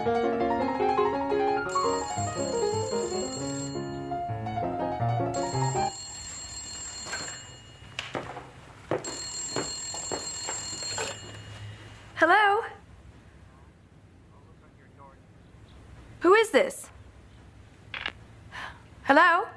Hello? Who is this? Hello?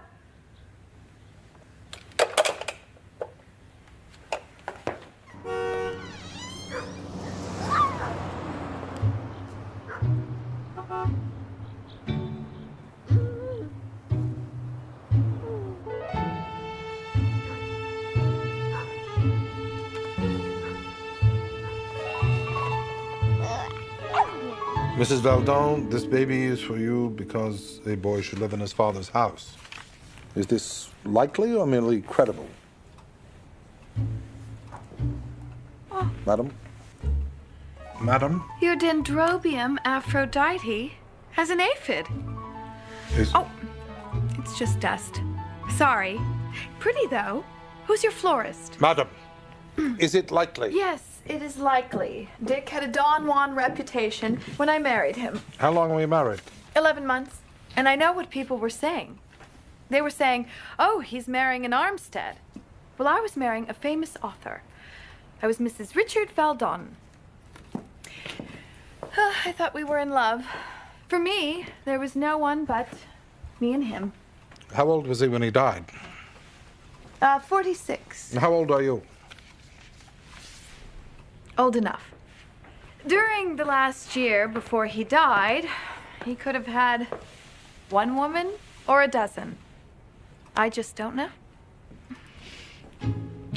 Mrs. Valdon, this baby is for you because a boy should live in his father's house. Is this likely or merely credible? Oh. Madam? Madam? Your Dendrobium Aphrodite has an aphid. Oh, it's just dust. Sorry. Pretty, though. Who's your florist? Madam, is it likely? Yes, it is likely. Dick had a Don Juan reputation when I married him. How long were you married? 11 months. And I know what people were saying. They were saying, oh, he's marrying an Armstead. Well, I was marrying a famous author. I was Mrs. Richard Valdon. I thought we were in love. For me, there was no one but me and him. How old was he when he died? 46. How old are you? Old enough. During the last year before he died, he could have had one woman or a dozen. I just don't know.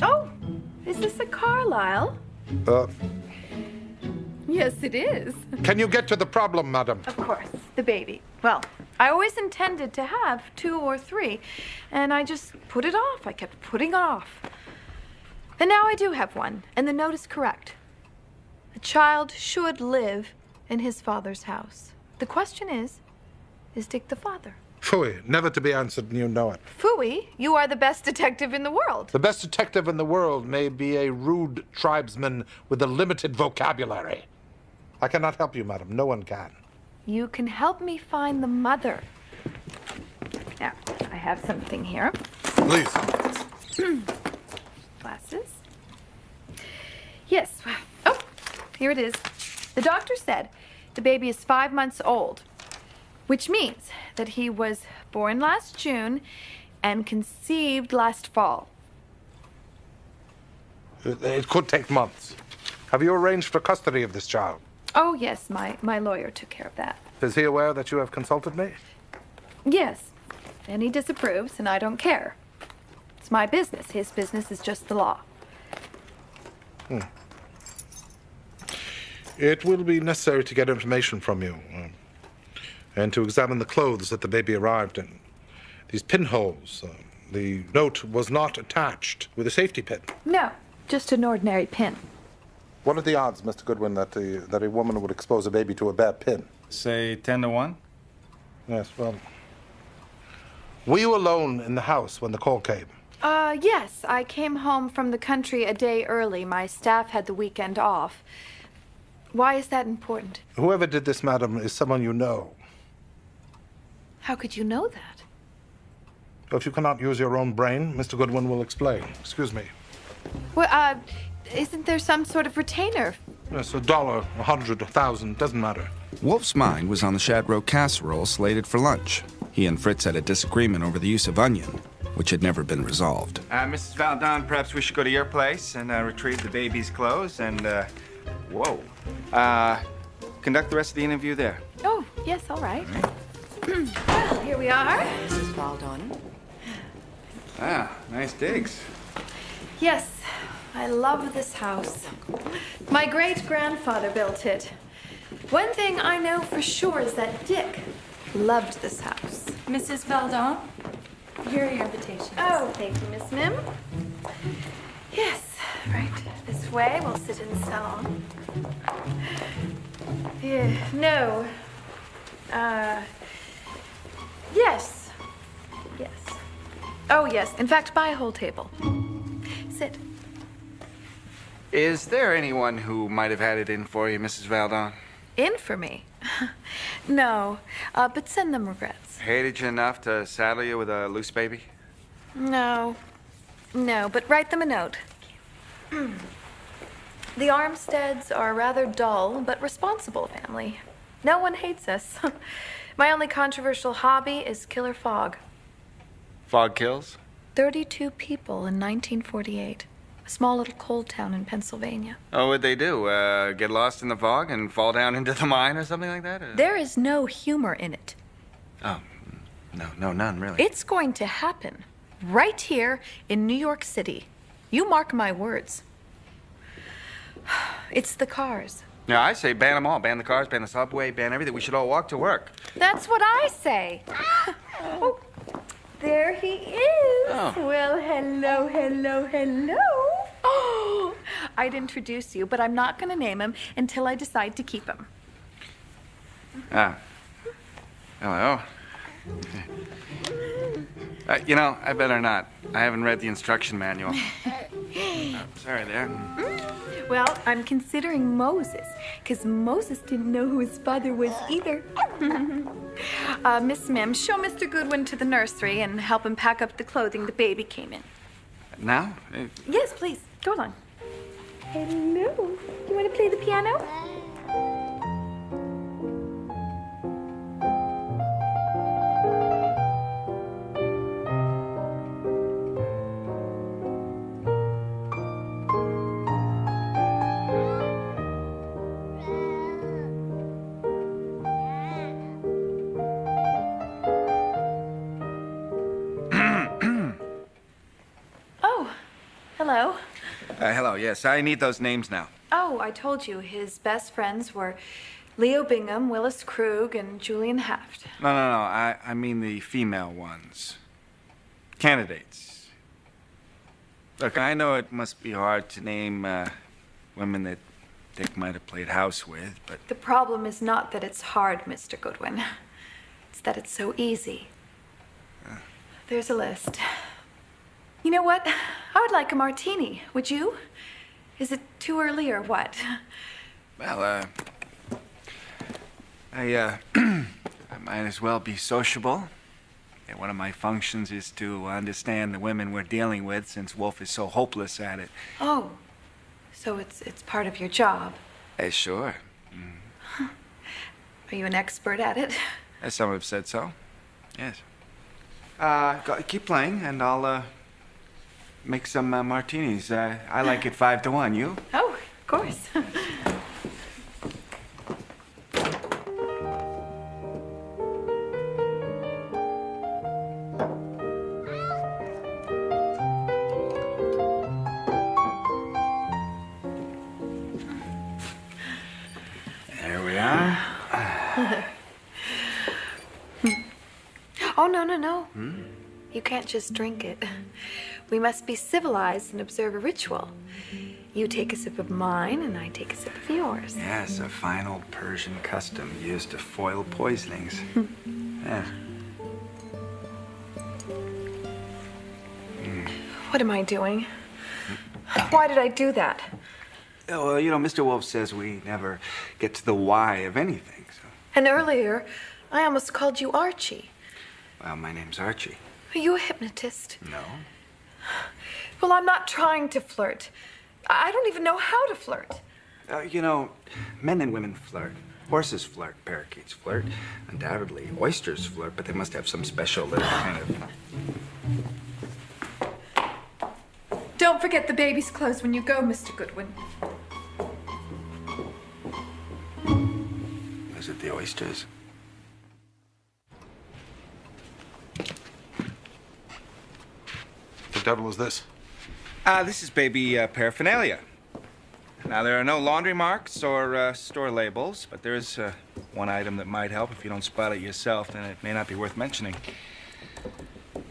Oh, is this a Carlisle? Yes, it is. Can you get to the problem, madam? Of course, the baby. Well, I always intended to have 2 or 3, and I just put it off. I kept putting it off. And now I do have one, and the note is correct. A child should live in his father's house. The question is Dick the father? Phooey, never to be answered, and you know it. Phooey, you are the best detective in the world. The best detective in the world may be a rude tribesman with a limited vocabulary. I cannot help you, madam. No one can. You can help me find the mother. Now, I have something here. Please. Glasses. Yes. Oh, here it is. The doctor said the baby is 5 months old, which means that he was born last June and conceived last fall. It could take months. Have you arranged for custody of this child? Oh, yes, my lawyer took care of that. Is he aware that you have consulted me? Yes, and he disapproves, and I don't care. It's my business. His business is just the law. It will be necessary to get information from you and to examine the clothes that the baby arrived in. These pinholes, the note was not attached with a safety pin. No, just an ordinary pin. What are the odds, Mr. Goodwin, that a woman would expose a baby to a bad pin? Say 10 to 1? Yes, well... Were you alone in the house when the call came? Yes. I came home from the country a day early. My staff had the weekend off. Why is that important? Whoever did this, madam, is someone you know. How could you know that? If you cannot use your own brain, Mr. Goodwin will explain. Excuse me. Well, isn't there some sort of retainer? Yes, $1, $100, $1,000, doesn't matter. Wolfe's mind was on the shad roe casserole slated for lunch. He and Fritz had a disagreement over the use of onion, which had never been resolved. Mrs. Valdon, perhaps we should go to your place and retrieve the baby's clothes and, conduct the rest of the interview there. Oh, yes, all right. Well, here we are. Mrs. Valdon. Ah, nice digs. Yes, I love this house. My great-grandfather built it. One thing I know for sure is that Dick loved this house. Mrs. Valdon, here are your invitations. Oh, thank you, Miss Mim. Yes, right this way. We'll sit in the salon. No. Yes. Yes. Oh, yes. In fact, buy a whole table. Sit. Is there anyone who might have had it in for you, Mrs. Valdon? In for me? No, but send them regrets. Hated you enough to saddle you with a loose baby? No, but write them a note. The Armsteads are a rather dull but responsible family. No one hates us. My only controversial hobby is killer fog. Fog kills? 32 people in 1948. A small little coal town in Pennsylvania. Oh, what'd they do? Get lost in the fog and fall down into the mine or something like that? There is no humor in it. Oh, no, none, really. It's going to happen. Right here in New York City. You mark my words. It's the cars. Yeah, I say ban them all. Ban the cars, ban the subway, ban everything. We should all walk to work. That's what I say. Oh, there he is. Oh. Well, hello. Oh, I'd introduce you, but I'm not going to name him until I decide to keep him. Hello. You know, I better not. I haven't read the instruction manual. Sorry there. Well, I'm considering Moses, because Moses didn't know who his father was either. Miss Mims, show Mr. Goodwin to the nursery and help him pack up the clothing the baby came in. Now? Yes, please. Go along. Hello. You want to play the piano? Hello. Hello, yes. I need those names now. Oh, I told you. His best friends were Leo Bingham, Willis Krug, and Julian Haft. No. I mean the female ones. Candidates. Look, I know it must be hard to name women that Dick might have played house with, but... The problem is not that it's hard, Mr. Goodwin. It's that it's so easy. There's a list. You know what? I would like a martini. Would you? Is it too early or what? Well, I might as well be sociable. Yeah, one of my functions is to understand the women we're dealing with, since Wolfe is so hopeless at it. Oh, so it's part of your job. Sure. Are you an expert at it? As some have said so. Yes. Keep playing, and I'll make some martinis. I like it 5-1. You? Oh, of course. There we are. Oh, no. You can't just drink it. We must be civilized and observe a ritual. You take a sip of mine, and I take a sip of yours. Yes, a fine old Persian custom used to foil poisonings. Yes. What am I doing? Why did I do that? Oh, well, you know, Mr. Wolfe says we never get to the why of anything, so... And earlier, I almost called you Archie. Well, my name's Archie. Are you a hypnotist? No. Well, I'm not trying to flirt. I don't even know how to flirt. You know, men and women flirt. Horses flirt, parakeets flirt. Undoubtedly, oysters flirt, but they must have some special little kind of... Don't forget the baby's clothes when you go, Mr. Goodwin. Is it the oysters? The devil is this? This is baby paraphernalia. Now, there are no laundry marks or store labels, but there is one item that might help. If you don't spot it yourself, then it may not be worth mentioning. Did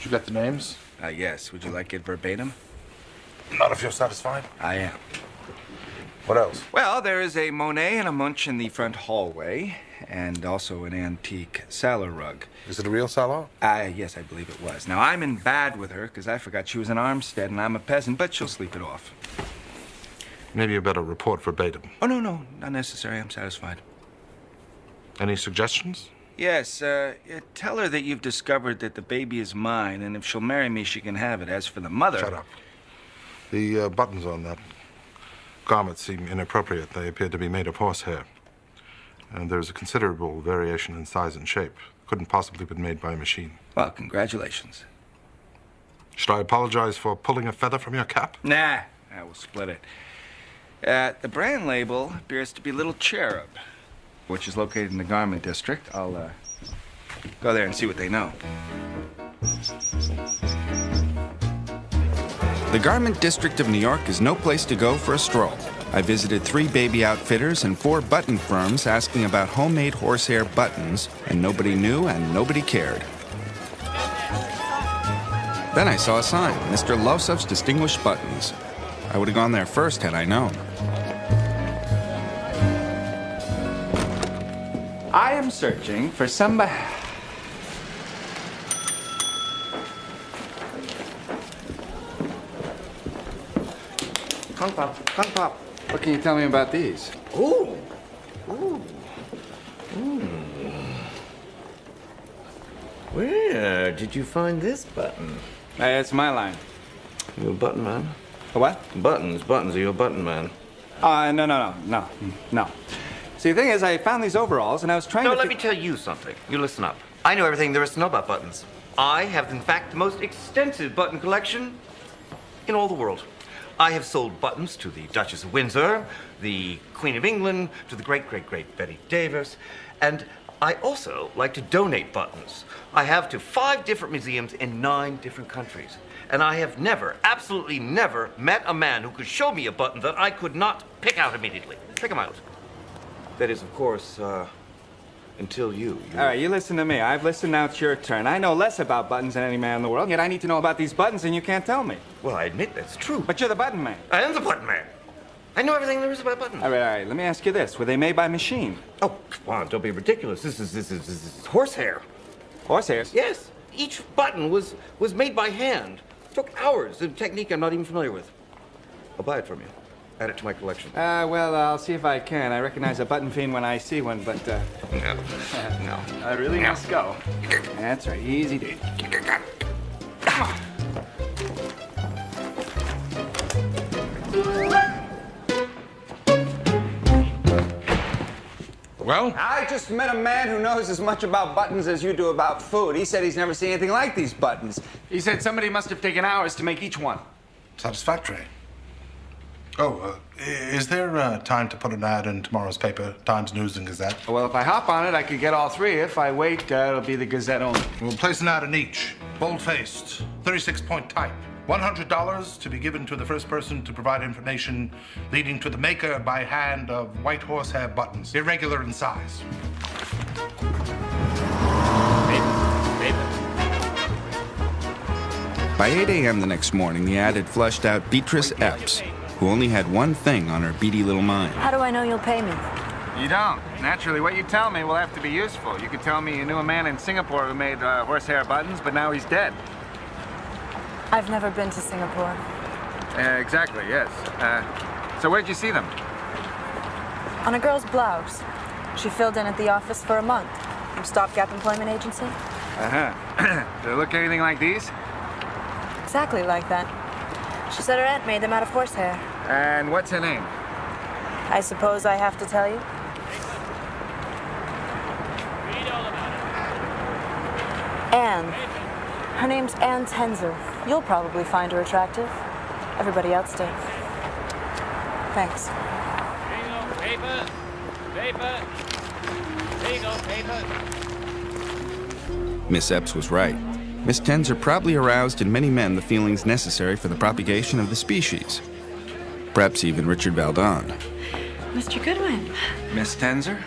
you get the names? Yes. Would you like it verbatim? Not if you're satisfied. I am. What else? Well, there is a Monet and a Munch in the front hallway, and also an antique Saller rug. Is it a real salon? Yes, I believe it was. Now, I'm in bad with her, because I forgot she was an Armstead, and I'm a peasant, but she'll sleep it off. Maybe you better report verbatim. Oh, no, not necessary. I'm satisfied. Any suggestions? Yes, tell her that you've discovered that the baby is mine, and if she'll marry me, she can have it. As for the mother... Shut up. The buttons on that garment seem inappropriate. They appear to be made of horsehair. And there's a considerable variation in size and shape. Couldn't possibly have been made by a machine. Well, congratulations. Should I apologize for pulling a feather from your cap? Nah, I will split it. The brand label appears to be Little Cherub, which is located in the garment district. I'll go there and see what they know. The garment district of New York is no place to go for a stroll. I visited 3 baby outfitters and 4 button firms asking about homemade horsehair buttons, and nobody knew and nobody cared. Then I saw a sign, Mr. Losov's Distinguished Buttons. I would have gone there first had I known. I am searching for somebody... Kung Pop. What can you tell me about these? Ooh. Where did you find this button? It's my line. You a button man? A what? Buttons. Are you a button man? No. See, the thing is, I found these overalls, and I was trying to... No, let me tell you something. You listen up. I know everything there is to know about buttons. I have, in fact, the most extensive button collection in all the world. I have sold buttons to the Duchess of Windsor, the Queen of England, to the great Betty Davis, and I also like to donate buttons. I have to 5 different museums in 9 different countries. And I have never, absolutely never, met a man who could show me a button that I could not pick out immediately. Pick him out. That is, of course, until you. All right, you listen to me. I've listened, now it's your turn. I know less about buttons than any man in the world, yet I need to know about these buttons, and you can't tell me. Well, I admit that's true. But you're the button man. I am the button man. I know everything there is about buttons. All right, let me ask you this. Were they made by machine? Oh, come on, don't be ridiculous. This is horsehair. Horsehair? Yes. Each button was made by hand. Took hours. A technique I'm not even familiar with. I'll buy it from you. Add it to my collection. Well, I'll see if I can. I recognize a button fiend when I see one, but, No. I really must go. That's right. Easy, dude. Well? I just met a man who knows as much about buttons as you do about food. He said he's never seen anything like these buttons. He said somebody must have taken hours to make each one. Satisfactory. Oh, is there time to put an ad in tomorrow's paper, Times News and Gazette? Well, if I hop on it, I could get all 3. If I wait, it'll be the Gazette only. We'll place an ad in each. Bold-faced, 36-point type. $100 to be given to the first person to provide information leading to the maker by hand of white horsehair buttons, irregular in size. By 8 a.m. the next morning, the ad had flushed out Beatrice Epps, who only had one thing on her beady little mind. How do I know you'll pay me? You don't. Naturally, what you tell me will have to be useful. You could tell me you knew a man in Singapore who made horsehair buttons, but now he's dead. I've never been to Singapore. Exactly, yes. So where'd you see them? On a girl's blouse. She filled in at the office for a month. From Stopgap Employment Agency. Uh-huh. Do they look anything like these? Exactly like that. She said her aunt made them out of horsehair. And what's her name? I suppose I have to tell you? Anne. Her name's Anne Tenzer. You'll probably find her attractive. Everybody else did. Thanks. Paper. Miss Epps was right. Miss Tenzer probably aroused in many men the feelings necessary for the propagation of the species. Perhaps even Richard Valdon. Mr. Goodwin. Miss Tenzer?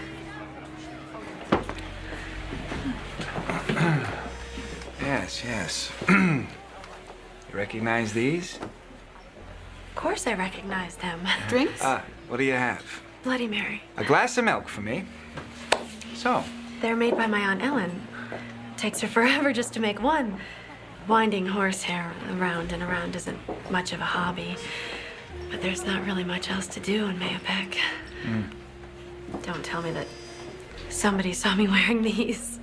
Yes. You recognize these? Of course I recognize them. Drinks? What do you have? Bloody Mary. A glass of milk for me. So? They're made by my Aunt Ellen. Takes her forever just to make one. Winding horsehair around and around isn't much of a hobby. But there's not really much else to do in Mahopac. Don't tell me that somebody saw me wearing these.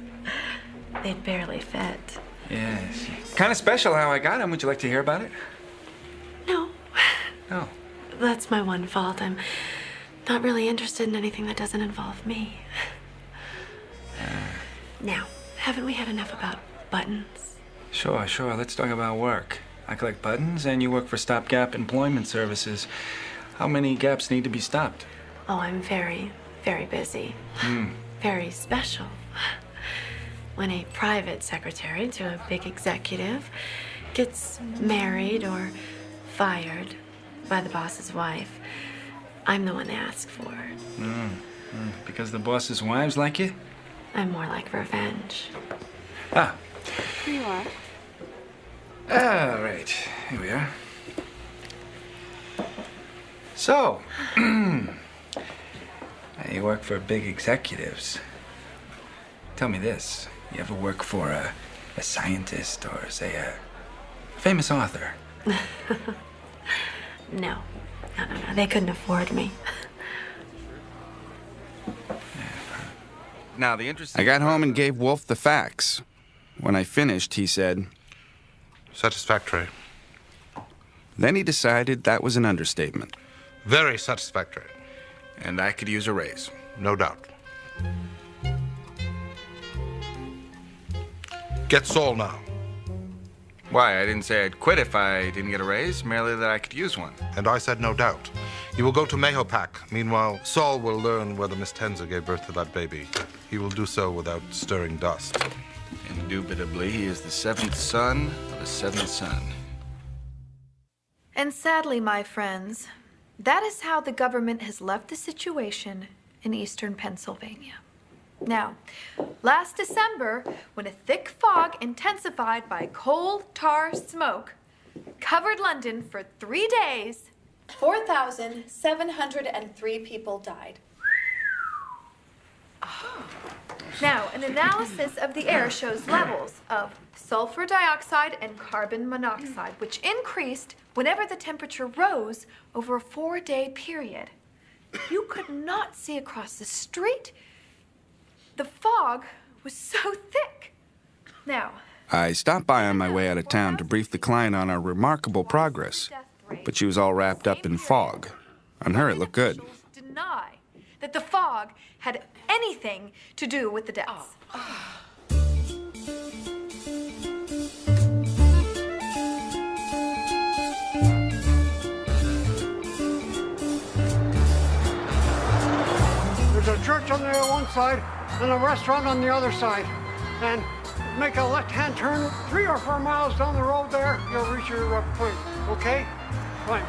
They'd barely fit. Yes. Kind of special how I got them. Would you like to hear about it? No. No. That's my one fault. I'm not really interested in anything that doesn't involve me. Now, haven't we had enough about buttons? Sure. Let's talk about work. I collect buttons, and you work for Stopgap Employment Services. How many gaps need to be stopped? Oh, I'm very, very busy. Very special. When a private secretary to a big executive gets married or fired by the boss's wife, I'm the one they ask for. Because the boss's wives like you? I'm more like revenge. Ah. Here you are. All right. Here we are. So, you work for big executives. Tell me this. You ever work for a scientist or, say, a famous author? No. They couldn't afford me. Now, I got home and gave Wolfe the facts. When I finished, he said, Satisfactory. Then he decided that was an understatement. Very satisfactory. And I could use a raise. No doubt. Get Saul now. Why? I didn't say I'd quit if I didn't get a raise, merely that I could use one. And I said no doubt. You will go to Mahopac. Meanwhile, Saul will learn whether Miss Tenzer gave birth to that baby. He will do so without stirring dust. Indubitably, he is the seventh son of a seventh son. And sadly, my friends, that is how the government has left the situation in eastern Pennsylvania. Now, last December, when a thick fog intensified by coal tar smoke covered London for 3 days, 4,703 people died. Now, an analysis of the air shows levels of sulfur dioxide and carbon monoxide, which increased whenever the temperature rose over a 4-day period. You could not see across the street. The fog was so thick. Now, I stopped by on my way out of town to brief the client on our remarkable progress, but she was all wrapped up in fog. On her, it looked good. deny that the fog had anything to do with the deaths. There's a church on the one side and a restaurant on the other side. And make a left-hand turn 3 or 4 miles down the road there, you'll reach your point, okay? Fine.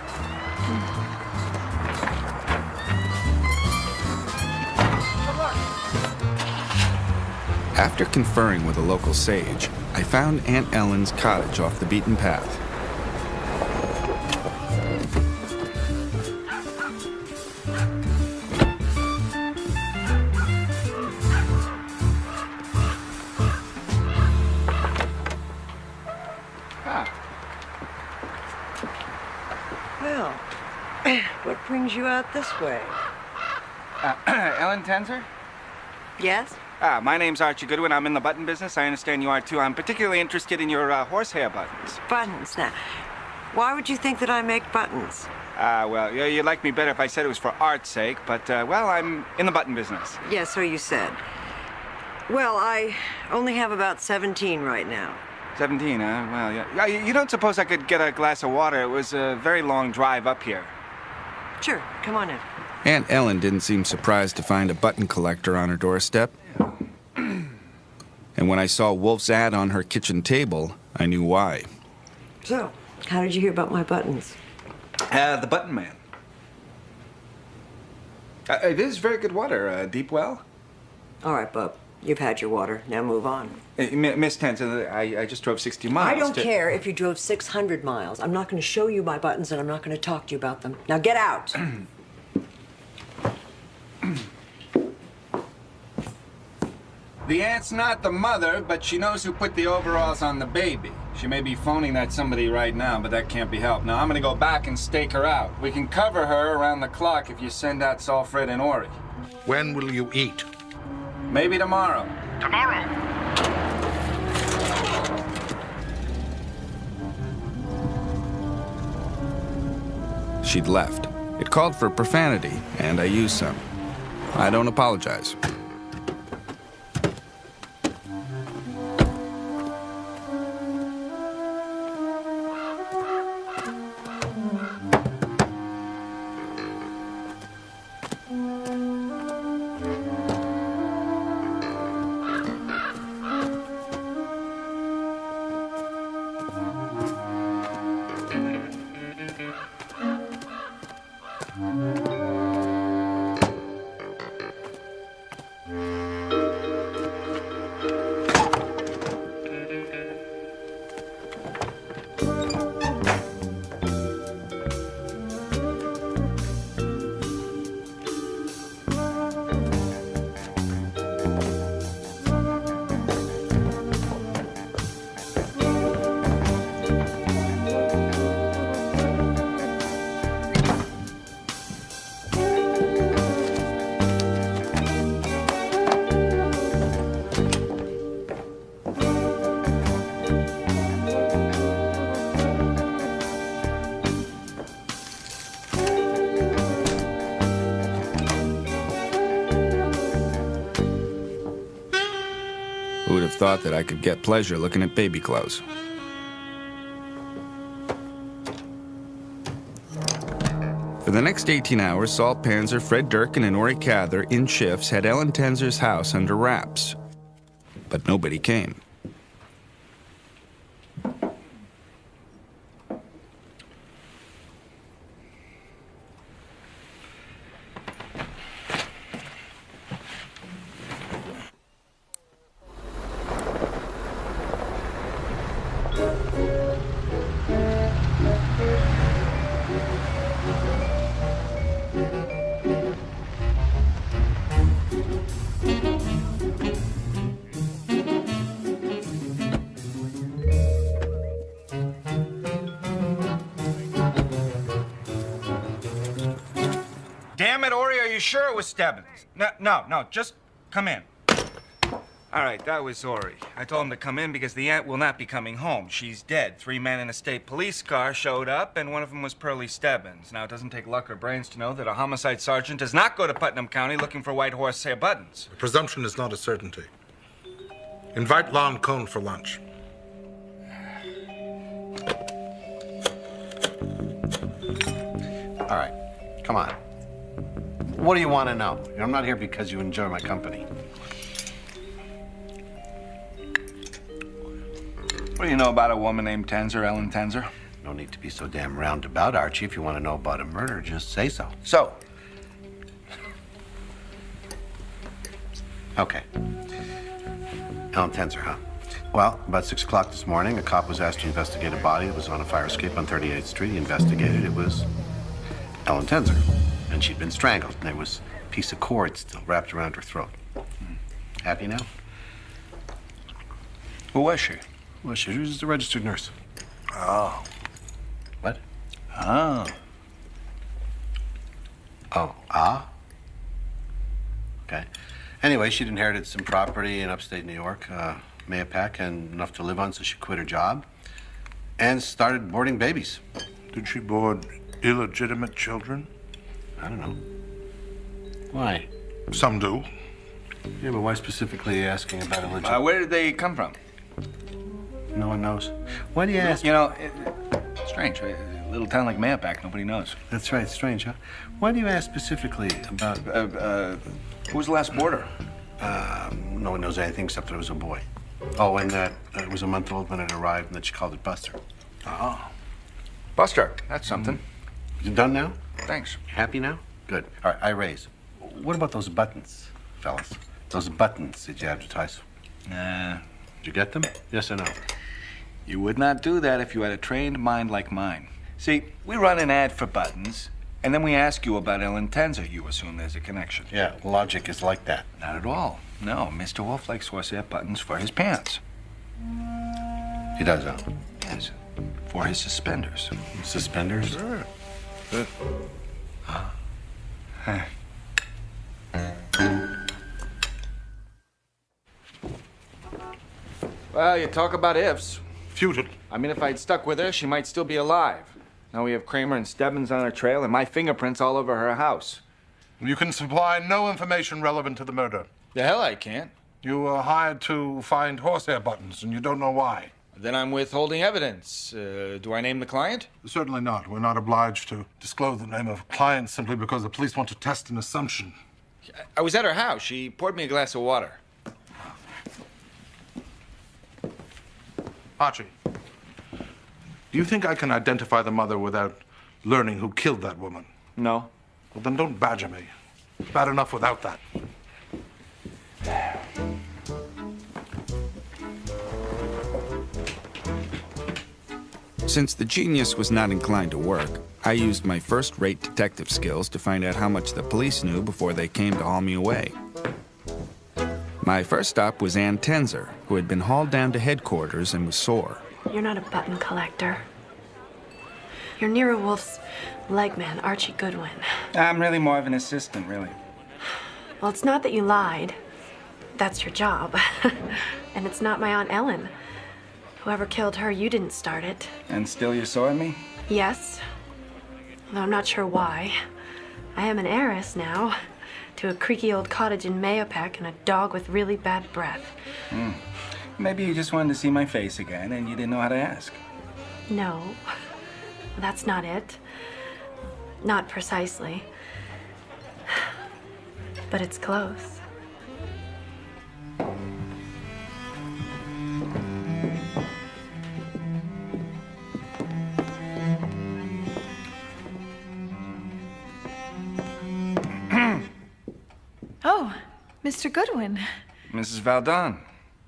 Good luck. After conferring with a local sage, I found Aunt Ellen's cottage off the beaten path. Well, what brings you out this way? Ellen Tenzer? Yes? My name's Archie Goodwin. I'm in the button business. I understand you are, too. I'm particularly interested in your horsehair buttons. Buttons. Now, why would you think that I make buttons? Well, you'd like me better if I said it was for art's sake, but, well, I'm in the button business. Yeah, so you said. Well, I only have about 17 right now. 17, huh? Well, yeah. You don't suppose I could get a glass of water? It was a very long drive up here. Sure, come on in. Aunt Ellen didn't seem surprised to find a button collector on her doorstep. And when I saw Wolfe's ad on her kitchen table, I knew why. So, how did you hear about my buttons? The Button Man. It is very good water. Deep well? All right, bub. You've had your water. Now move on. Miss Tenzer, I just drove 60 miles. I don't care if you drove 600 miles. I'm not going to show you my buttons, and I'm not going to talk to you about them. Now get out. The aunt's not the mother, but she knows who put the overalls on the baby. She may be phoning that somebody right now, but that can't be helped. Now, I'm gonna go back and stake her out. We can cover her around the clock if you send out Saul, Fred, and Ori. When will you eat? Maybe tomorrow. Tomorrow? She'd left. It called for profanity, and I used some. I don't apologize. Who would have thought that I could get pleasure looking at baby clothes? For the next 18 hours, Saul Panzer, Fred Durkin, and Ori Cather, in shifts, had Ellen Tenzer's house under wraps. But nobody came. Damn it, Ori, are you sure it was Stebbins? No, just come in. All right, that was Ori. I told him to come in because the aunt will not be coming home. She's dead. 3 men in a state police car showed up, and one of them was Pearlie Stebbins. Now, it doesn't take luck or brains to know that a homicide sergeant does not go to Putnam County looking for white horsehair buttons. The presumption is not a certainty. Invite Lon Cone for lunch. All right, come on. What do you want to know? I'm not here because you enjoy my company. What do you know about a woman named Tenzer, Ellen Tenzer? No need to be so damn roundabout, Archie. If you want to know about a murder, just say so. So? Okay. Ellen Tenzer, huh? Well, about 6 o'clock this morning, a cop was asked to investigate a body that was on a fire escape on 38th Street. He investigated. It was Ellen Tenzer. And she'd been strangled, and there was a piece of cord still wrapped around her throat. Happy now? Who was she? Well, she was a registered nurse. Oh. What? Oh. Oh, ah? Okay. Anyway, she'd inherited some property in upstate New York, Mayapack, and enough to live on, so she quit her job and started boarding babies. Did she board illegitimate children? I don't know. Why? Some do. Yeah, but why specifically asking about illegitimate? Where did they come from? No one knows. Why do you ask? You know, strange. A little town like Mayapack, nobody knows. That's right, strange, huh? Why do you ask specifically about... Who was the last boarder? No one knows anything except that it was a boy. Oh, and that it was a month old when it arrived, and that she called it Buster. Oh. Buster, that's something. You done now? Thanks. Happy now? Good. All right, I raise. What about those buttons, fellas? Those buttons that you advertise? Nah. Did you get them? Yes or no? You would not do that if you had a trained mind like mine. See, we run an ad for buttons, And then we ask you about Ellen Tenzer. You assume there's a connection. Yeah, logic is like that. Not at all. No, Mr. Wolfe likes horsehair buttons for his pants. He does, huh? Yes, for his suspenders. Suspenders? Sure. Well, you talk about ifs. Futile. I mean, if I'd stuck with her, she might still be alive. Now we have Kramer and Stebbins on her trail and my fingerprints all over her house. You can supply no information relevant to the murder. The hell I can't. You were hired to find horsehair buttons, and you don't know why. Then I'm withholding evidence. Do I name the client? Certainly not. We're not obliged to disclose the name of clients simply because the police want to test an assumption. I was at her house. She poured me a glass of water. Archie, do you think I can identify the mother without learning who killed that woman? No. Well, then don't badger me. Bad enough without that. Since the genius was not inclined to work, I used my first-rate detective skills to find out how much the police knew before they came to haul me away. My first stop was Ann Tenzer, who had been hauled down to headquarters and was sore. You're not a button collector. You're Nero Wolfe's leg man, Archie Goodwin. I'm really more of an assistant, really. Well, it's not that you lied. That's your job. And it's not my Aunt Ellen. Whoever killed her, you didn't start it. And still you're sore at me? Yes. Although I'm not sure why. I am an heiress now to a creaky old cottage in Mayopac and a dog with really bad breath. Maybe you just wanted to see my face again and you didn't know how to ask. No, that's not it. Not precisely. But it's close. Oh, Mr. Goodwin. Mrs. Valdon,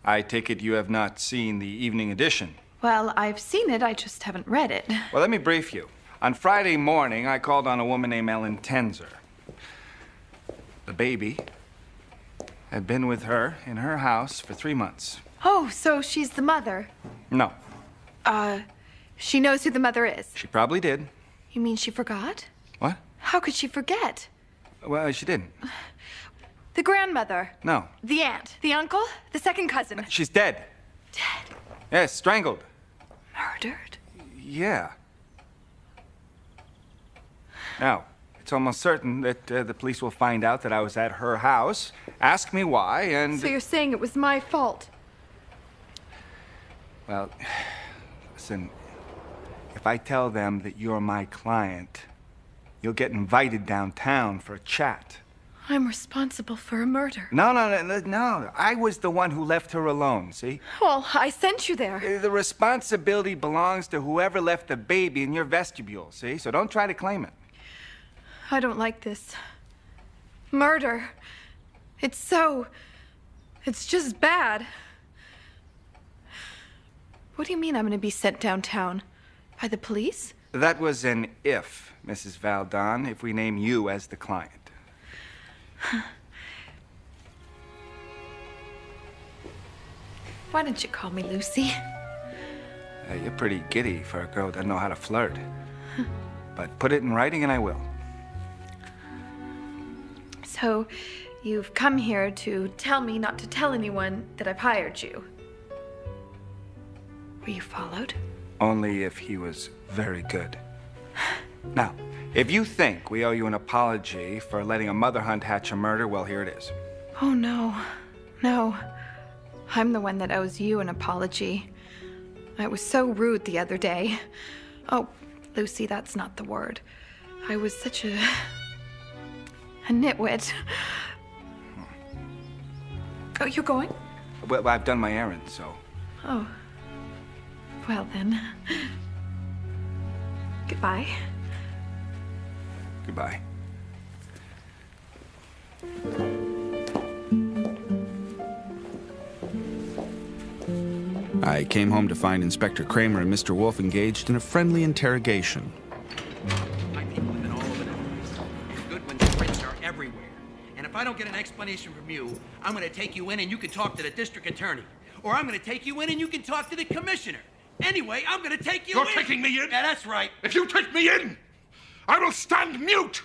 I take it you have not seen the evening edition. Well, I've seen it, I just haven't read it. Well, let me brief you. On Friday morning, I called on a woman named Ellen Tenzer. The baby had been with her in her house for 3 months. Oh, so she's the mother. No, She knows who the mother is. she probably did. You mean she forgot? What? How could she forget? Well, she didn't. The grandmother. No, The aunt. The uncle. The second cousin. she's dead. Dead. Yes, strangled. Murdered. Yeah. Now, it's almost certain that the police will find out that I was at her house, ask me why, and... So you're saying it was my fault? Well, listen, if I tell them that you're my client, you'll get invited downtown for a chat. I'm responsible for a murder. No. I was the one who left her alone, see? Well, I sent you there. The responsibility belongs to whoever left the baby in your vestibule, see? So don't try to claim it. I don't like this. Murder. It's just bad. What do you mean I'm gonna be sent downtown? By the police? That was an if, Mrs. Valdon, if we name you as the client. Why don't you call me Lucy? You're pretty giddy for a girl who doesn't know how to flirt. But put it in writing and I will. So, you've come here to tell me not to tell anyone that I've hired you. Were you followed? Only if he was very good. Now, if you think we owe you an apology for letting a Motherhunt hatch a murder, well, here it is. Oh, no. No. I'm the one that owes you an apology. I was so rude the other day. Oh, Lucy, that's not the word. I was such a nitwit. Oh, you're going? Well, I've done my errand, so... Oh. Well, then. Goodbye. Goodbye. I came home to find Inspector Kramer and Mr. Wolfe engaged in a friendly interrogation. don't get an explanation from you, I'm gonna take you in and you can talk to the district attorney. Or I'm gonna take you in and you can talk to the commissioner. Anyway, I'm gonna take you in. You're taking me in? Yeah, that's right. If you take me in, I will stand mute.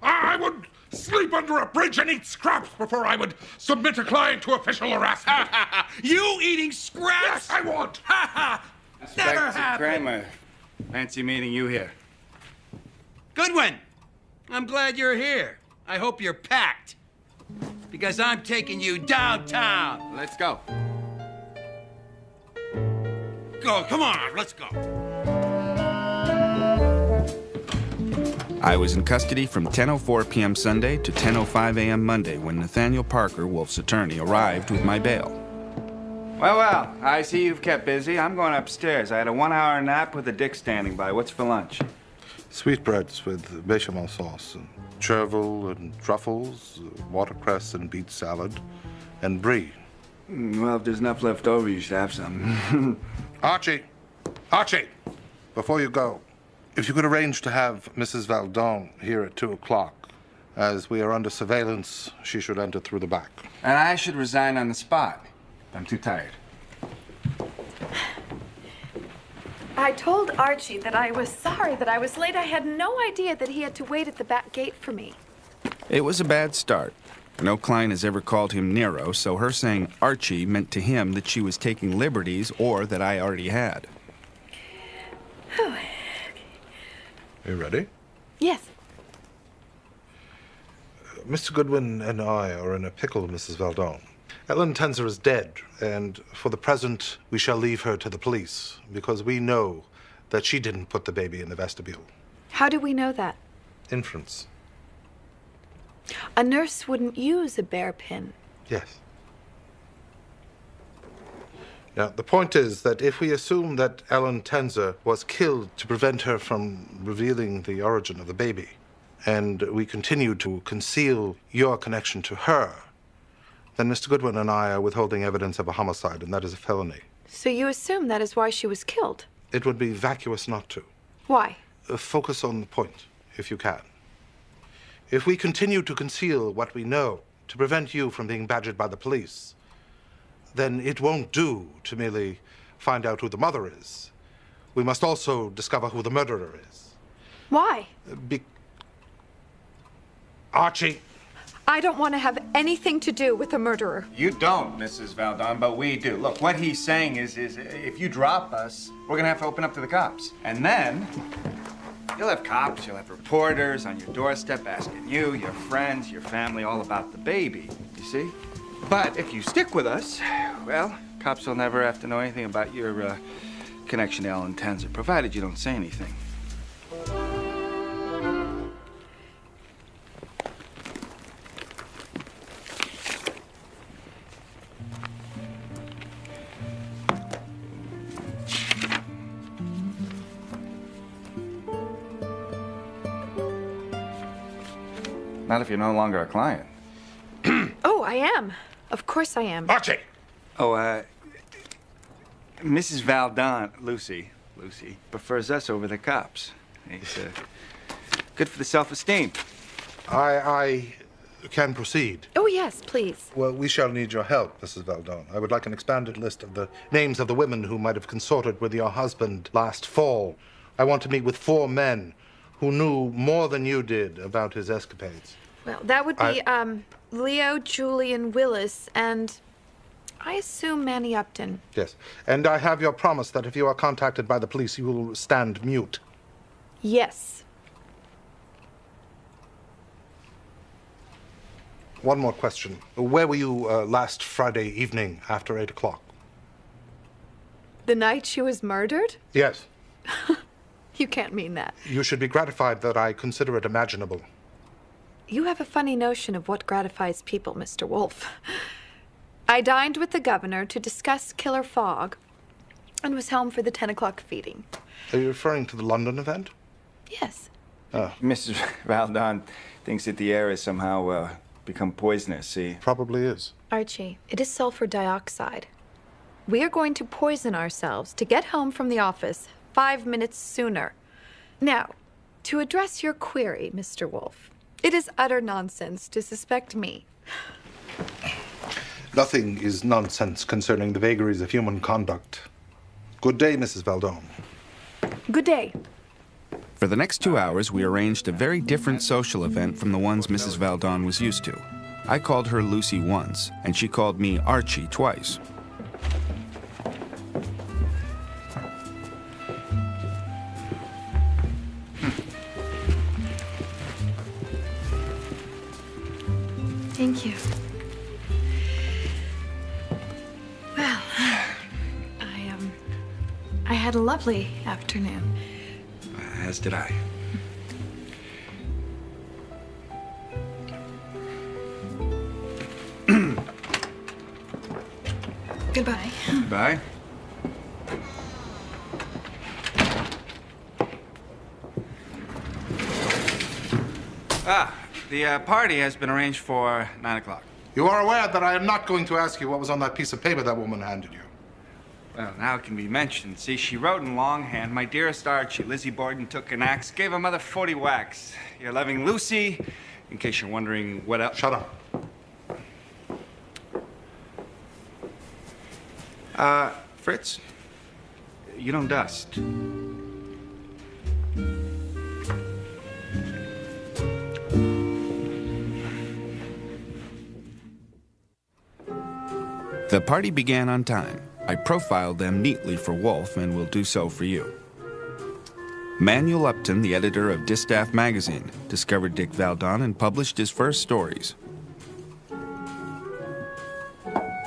I would sleep under a bridge and eat scraps before I would submit a client to official harassment. You eating scraps? Yes, I would. Never Inspector happened. Kramer, fancy meeting you here. Goodwin, I'm glad you're here. I hope you're packed. Because I'm taking you downtown. Let's go. Go, come on, let's go. I was in custody from 10:04 p.m. Sunday to 10:05 a.m. Monday when Nathaniel Parker, Wolfe's attorney, arrived with my bail. Well, I see you've kept busy. I'm going upstairs. I had a 1-hour nap with a dick standing by. What's for lunch? Sweetbreads with bechamel sauce, and chervil and truffles, watercress and beet salad, and brie. Well, if there's enough left over, you should have some. Archie! Archie! Before you go, if you could arrange to have Mrs. Valdon here at 2 o'clock. As we are under surveillance, she should enter through the back. And I should resign on the spot. I'm too tired. I told Archie that I was sorry that I was late. I had no idea that he had to wait at the back gate for me. It was a bad start. No client has ever called him Nero, so her saying Archie meant to him that she was taking liberties or that I already had. Oh. Are you ready? Yes. Mr. Goodwin and I are in a pickle, Mrs. Valdon. Ellen Tenzer is dead, and for the present, we shall leave her to the police, because we know that she didn't put the baby in the vestibule. How do we know that? Inference. A nurse wouldn't use a bear pin. Yes. Now, the point is that if we assume that Ellen Tenzer was killed to prevent her from revealing the origin of the baby, and we continue to conceal your connection to her, then Mr. Goodwin and I are withholding evidence of a homicide, and that is a felony. So you assume that is why she was killed? It would be vacuous not to. Why? Focus on the point, if you can. If we continue to conceal what we know to prevent you from being badgered by the police, then it won't do to merely find out who the mother is. We must also discover who the murderer is. Why? Archie! I don't want to have anything to do with a murderer. You don't, Mrs. Valdon, but we do. Look, what he's saying is if you drop us, we're gonna have to open up to the cops. And then you'll have cops, you'll have reporters on your doorstep asking you, your friends, your family all about the baby, you see? But if you stick with us, well, cops will never have to know anything about your connection to Ellen Tenzer, provided you don't say anything. Not if you're no longer a client. Oh, I am. Of course I am. Archie! Oh, Mrs. Valdon, Lucy, prefers us over the cops. It's good for the self-esteem. I can proceed. Oh, yes, please. Well, we shall need your help, Mrs. Valdon. I would like an expanded list of the names of the women who might have consorted with your husband last fall. I want to meet with 4 men who knew more than you did about his escapades. Well, that would be, Leo, Julian, Willis, and I assume Manny Upton. Yes. And I have your promise that if you are contacted by the police, you will stand mute. Yes. One more question. Where were you last Friday evening after 8 o'clock? The night she was murdered? Yes. You can't mean that. You should be gratified that I consider it imaginable. You have a funny notion of what gratifies people, Mr. Wolfe. I dined with the governor to discuss Killer Fogg and was home for the 10 o'clock feeding. Are you referring to the London event? Yes. Oh. Mrs. Valdon thinks that the air has somehow become poisonous, see? Probably is. Archie, it is sulfur dioxide. We are going to poison ourselves to get home from the office 5 minutes sooner. Now, to address your query, Mr. Wolfe, It is utter nonsense to suspect me. Nothing is nonsense concerning the vagaries of human conduct. Good day, Mrs. Valdon. Good day. For the next 2 hours, we arranged a very different social event from the ones Mrs. Valdon was used to. I called her Lucy once, and she called me Archie twice. Thank you. Well, I had a lovely afternoon. As did I. Goodbye. Bye. The party has been arranged for 9 o'clock. You are aware that I am not going to ask you what was on that piece of paper that woman handed you. Well, now it can be mentioned. See, she wrote in longhand, "My dearest Archie, Lizzie Borden took an axe, gave her mother 40 whacks. Your loving Lucy," in case you're wondering what else. Shut up. Fritz, you don't dust. The party began on time. I profiled them neatly for Wolfe and will do so for you. Manuel Upton, the editor of Distaff magazine, discovered Dick Valdon and published his first stories.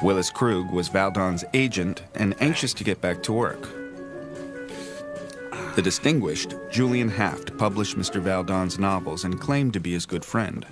Willis Krug was Valdon's agent and anxious to get back to work. The distinguished Julian Haft published Mr. Valdon's novels and claimed to be his good friend.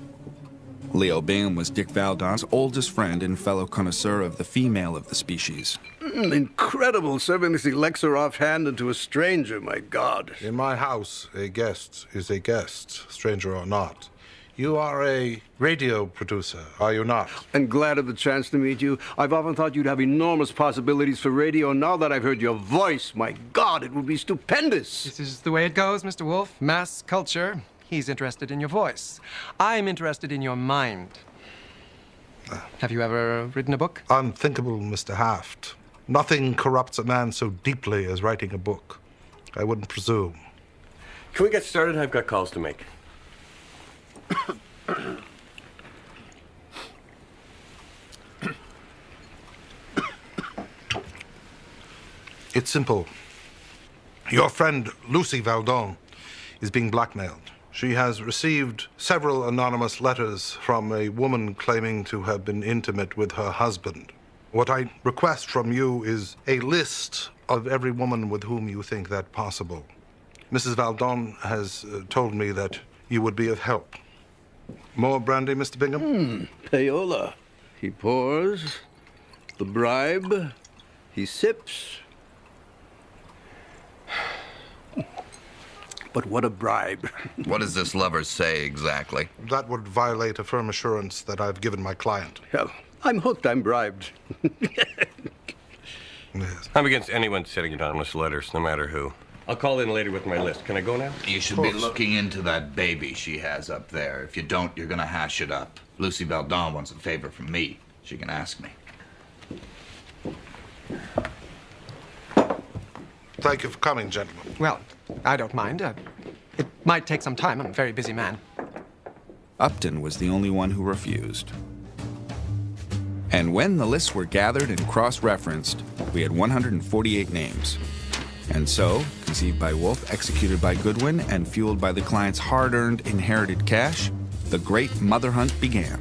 Leo Bingham was Dick Valdon's oldest friend and fellow connoisseur of the female of the species. Incredible, serving this elixir offhand to a stranger, my God. In my house, a guest is a guest, stranger or not. You are a radio producer, are you not? I'm glad of the chance to meet you. I've often thought you'd have enormous possibilities for radio. Now that I've heard your voice, my God, it would be stupendous. This is the way it goes, Mr. Wolfe. Mass culture. He's interested in your voice. I'm interested in your mind. Have you ever written a book? Unthinkable, Mr. Haft. Nothing corrupts a man so deeply as writing a book. I wouldn't presume. Can we get started? I've got calls to make. It's simple. Your friend, Lucy Valdon, is being blackmailed. She has received several anonymous letters from a woman claiming to have been intimate with her husband. What I request from you is a list of every woman with whom you think that possible. Mrs. Valdon has told me that you would be of help. More brandy, Mr. Bingham? Payola. He pours. The bribe. He sips. But what a bribe. What does this lover say exactly? That would violate a firm assurance that I've given my client. Hell, I'm hooked. I'm bribed. Yes. I'm against anyone sending anonymous letters, no matter who. I'll call in later with my list. Can I go now? You should be looking into that baby she has up there. If you don't, you're gonna hash it up. Lucy Valdon wants a favor from me. She can ask me. Thank you for coming, gentlemen. Well, I don't mind. It might take some time. I'm a very busy man. Upton was the only one who refused. And when the lists were gathered and cross-referenced, we had 148 names. And so, conceived by Wolfe, executed by Goodwin, and fueled by the client's hard-earned inherited cash, the great mother hunt began.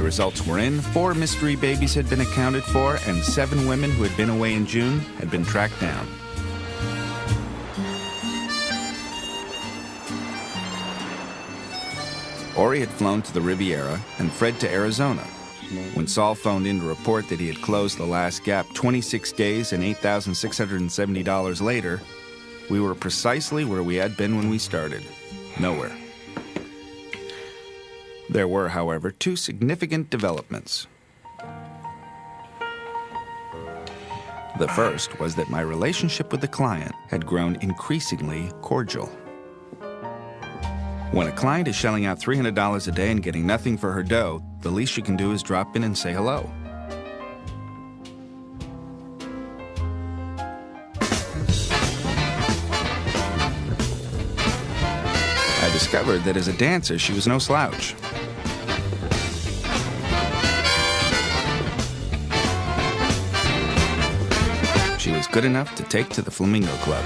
results were in, 4 mystery babies had been accounted for, and 7 women who had been away in June had been tracked down. Ori had flown to the Riviera and Fred to Arizona. When Saul phoned in to report that he had closed the last gap 26 days and $8,670 later, we were precisely where we had been when we started. Nowhere. There were, however, 2 significant developments. The first was that my relationship with the client had grown increasingly cordial. When a client is shelling out $300 a day and getting nothing for her dough, the least she can do is drop in and say hello. I discovered that as a dancer, she was no slouch. She was good enough to take to the Flamingo Club.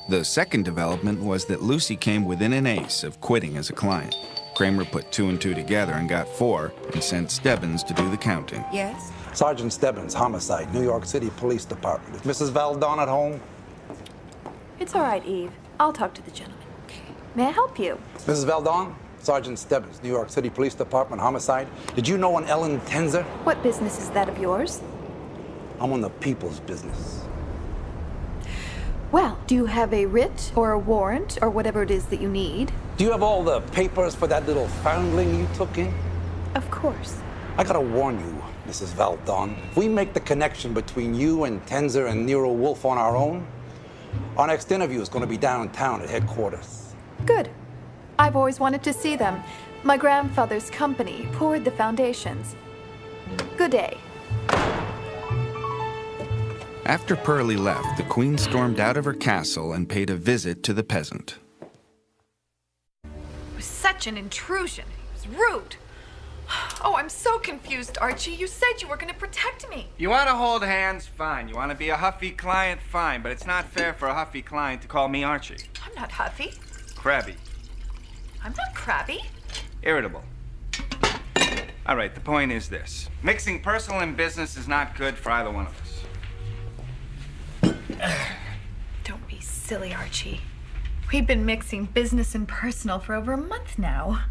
The second development was that Lucy came within an ace of quitting as a client. Kramer put 2 and 2 together and got 4 and sent Stebbins to do the counting. Yes? Sergeant Stebbins, homicide, New York City Police Department. Is Mrs. Valdon at home? It's all right, Eve. I'll talk to the gentleman. May I help you? Mrs. Valdon? Sergeant Stebbins, New York City Police Department, homicide. Did you know an Ellen Tenzer? What business is that of yours? I'm on the people's business. Well, do you have a writ or a warrant or whatever it is that you need? Do you have all the papers for that little foundling you took in? Of course. I gotta warn you, Mrs. Valdon. If we make the connection between you and Tenzer and Nero Wolfe on our own, our next interview is gonna be downtown at headquarters. Good. I've always wanted to see them. My grandfather's company poured the foundations. Good day. After Pearlie left, the Queen stormed out of her castle and paid a visit to the peasant. It was such an intrusion. It was rude. Oh, I'm so confused, Archie. You said you were going to protect me. You want to hold hands? Fine. You want to be a huffy client? Fine. But it's not fair for a huffy client to call me Archie. I'm not huffy. Crabby. I'm not crabby. Irritable. All right, the point is this. Mixing personal and business is not good for either one of us. Don't be silly, Archie. We've been mixing business and personal for over a month now.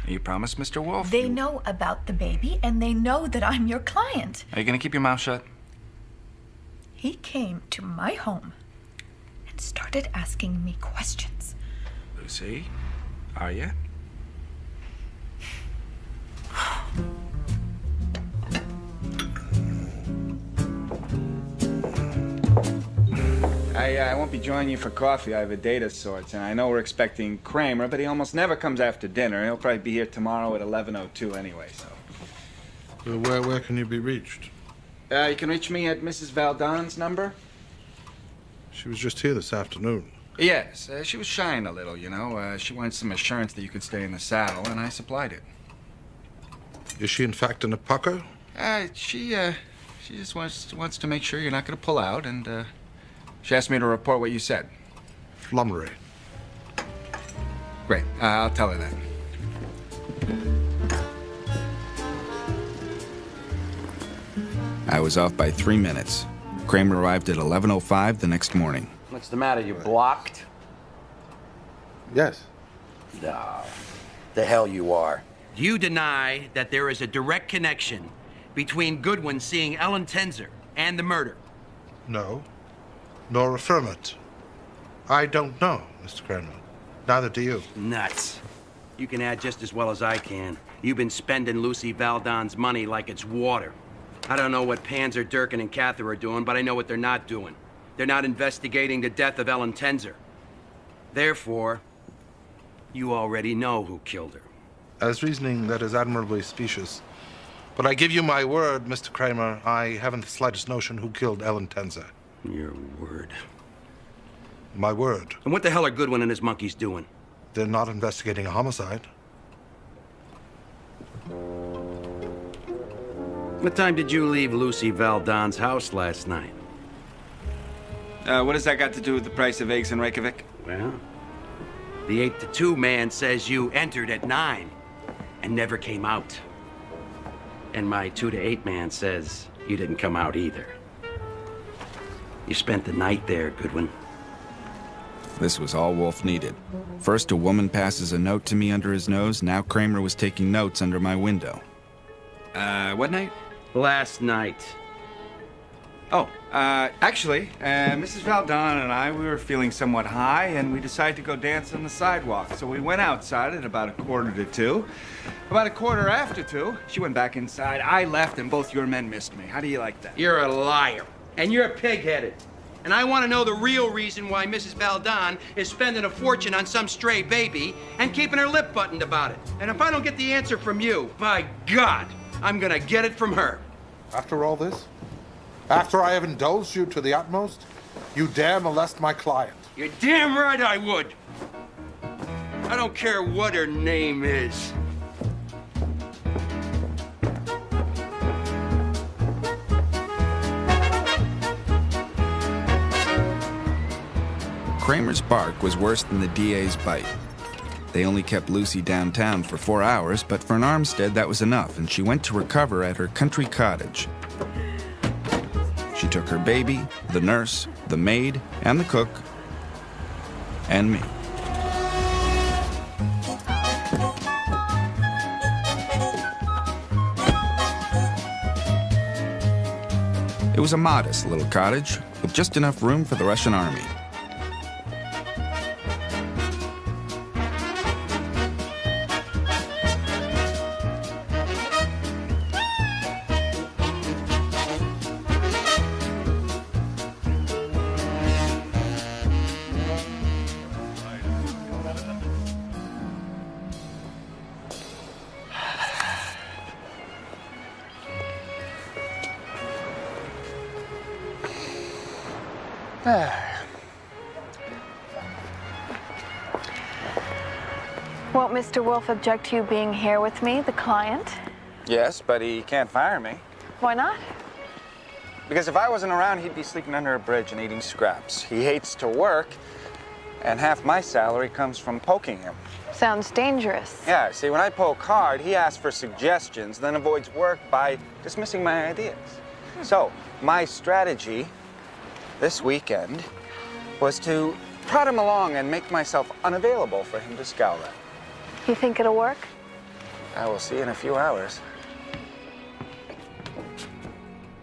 You promised, Mr. Wolfe? They know about the baby, and they know that I'm your client. Are you going to keep your mouth shut? He came to my home and started asking me questions. Lucy, are you? I won't be joining you for coffee. I have a date of sorts, and I know we're expecting Kramer, but he almost never comes after dinner. He'll probably be here tomorrow at 11:02 anyway, so. Where can you be reached? You can reach me at Mrs. Valdon's number. She was just here this afternoon. Yes, she was shying a little, you know. She wanted some assurance that you could stay in the saddle, and I supplied it. Is she in fact in a pucker? She just wants to make sure you're not going to pull out, and she asked me to report what you said. Flummery. Great. I'll tell her that. I was off by 3 minutes. Kramer arrived at 11:05 the next morning. What's the matter? You blocked? Yes. No. The hell you are. You deny that there is a direct connection between Goodwin seeing Ellen Tenzer and the murder. No. Nor affirm it. I don't know, Mr. Kramer. Neither do you. Nuts. You can add just as well as I can. You've been spending Lucy Valdon's money like it's water. I don't know what Panzer, Durkin, and Cather are doing, but I know what they're not doing. They're not investigating the death of Ellen Tenzer. Therefore, you already know who killed her. As reasoning, that is admirably specious. But I give you my word, Mr. Kramer, I haven't the slightest notion who killed Ellen Tenzer. Your word. My word. And what the hell are Goodwin and his monkeys doing? They're not investigating a homicide. What time did you leave Lucy Valdon's house last night? What does that got to do with the price of eggs in Reykjavik? Well, the 8 to 2 man says you entered at 9 and never came out. And my 2 to 8 man says you didn't come out either. You spent the night there, Goodwin. This was all Wolfe needed. First, a woman passes a note to me under his nose. Now Kramer was taking notes under my window. What night? Last night. Oh, actually, Mrs. Valdon and I, we were feeling somewhat high, and we decided to go dance on the sidewalk. So we went outside at about 1:45. About 2:15, she went back inside. I left, and both your men missed me. How do you like that? You're a liar. And you're pig-headed. And I want to know the real reason why Mrs. Valdon is spending a fortune on some stray baby and keeping her lip buttoned about it. And if I don't get the answer from you, by God, I'm gonna get it from her. After all this? After I have indulged you to the utmost, you dare molest my client. You're damn right I would. I don't care what her name is. Kramer's bark was worse than the DA's bite. They only kept Lucy downtown for 4 hours, but for an Armstead, that was enough, and she went to recover at her country cottage. She took her baby, the nurse, the maid, and the cook, and me. It was a modest little cottage with just enough room for the Russian army. Won't Mr. Wolfe object to you being here with me, the client? Yes, but he can't fire me. Why not? Because if I wasn't around, he'd be sleeping under a bridge and eating scraps. He hates to work, and half my salary comes from poking him. Sounds dangerous. Yeah, see, when I poke hard, he asks for suggestions, then avoids work by dismissing my ideas. So, my strategy this weekend was to prod him along and make myself unavailable for him to scowl at. You think it'll work? I will see in a few hours.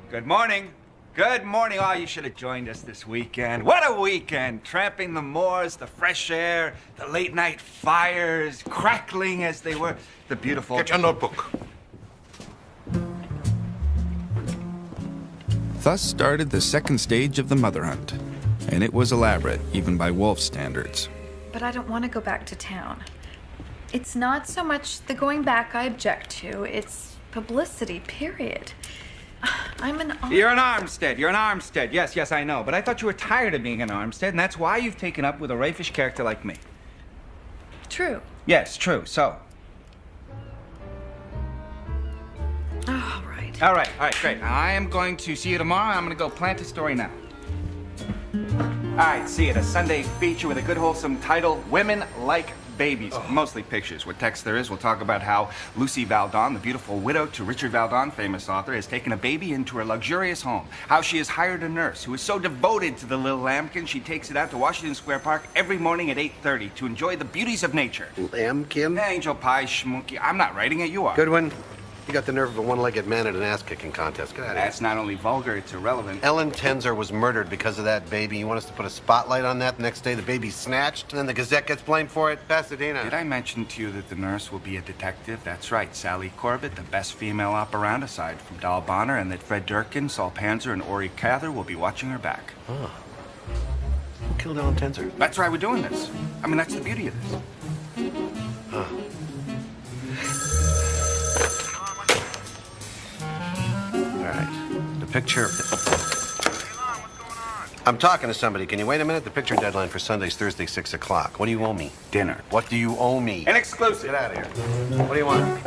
Good morning. Good morning. Oh, you should have joined us this weekend. What a weekend! Tramping the moors, the fresh air, the late night fires, crackling as they were. The beautiful... Get your notebook. Thus started the second stage of the Motherhunt, and it was elaborate, even by Wolfe's standards. But I don't want to go back to town. It's not so much the going back I object to, it's publicity, period. I'm an You're an Armstead. You're an Armstead. Yes, yes, I know. But I thought you were tired of being an Armstead, and that's why you've taken up with a raffish character like me. True. Yes, true. So. Oh, all right. All right, great. I am going to see you tomorrow. I'm going to go plant a story now. All right, see you. A Sunday feature with a good, wholesome title, Women Like Babies. Oh. Mostly pictures. What text there is, we'll talk about how Lucy Valdon, the beautiful widow to Richard Valdon, famous author, has taken a baby into her luxurious home. How she has hired a nurse who is so devoted to the little lambkin, she takes it out to Washington Square Park every morning at 8:30 to enjoy the beauties of nature. Lambkin? Angel pie, schmooky. I'm not writing it, you are. Good one. You got the nerve of a one-legged man at an ass-kicking contest. Get out of here. That's not only vulgar, it's irrelevant. Ellen Tenzer was murdered because of that baby. You want us to put a spotlight on that? The next day the baby's snatched, and then the Gazette gets blamed for it? Pasadena. Did I mention to you that the nurse will be a detective? That's right, Sally Corbett, the best female op around aside from Doll Bonner, and that Fred Durkin, Saul Panzer, and Ori Cather will be watching her back. Huh. Who killed Ellen Tenzer? That's why we're doing this. I mean, that's the beauty of this. Huh. All right. The picture... I'm talking to somebody. Can you wait a minute? The picture deadline for Sunday's Thursday, 6 o'clock. What do you owe me? Dinner. What do you owe me? An exclusive. Get out of here. What do you want?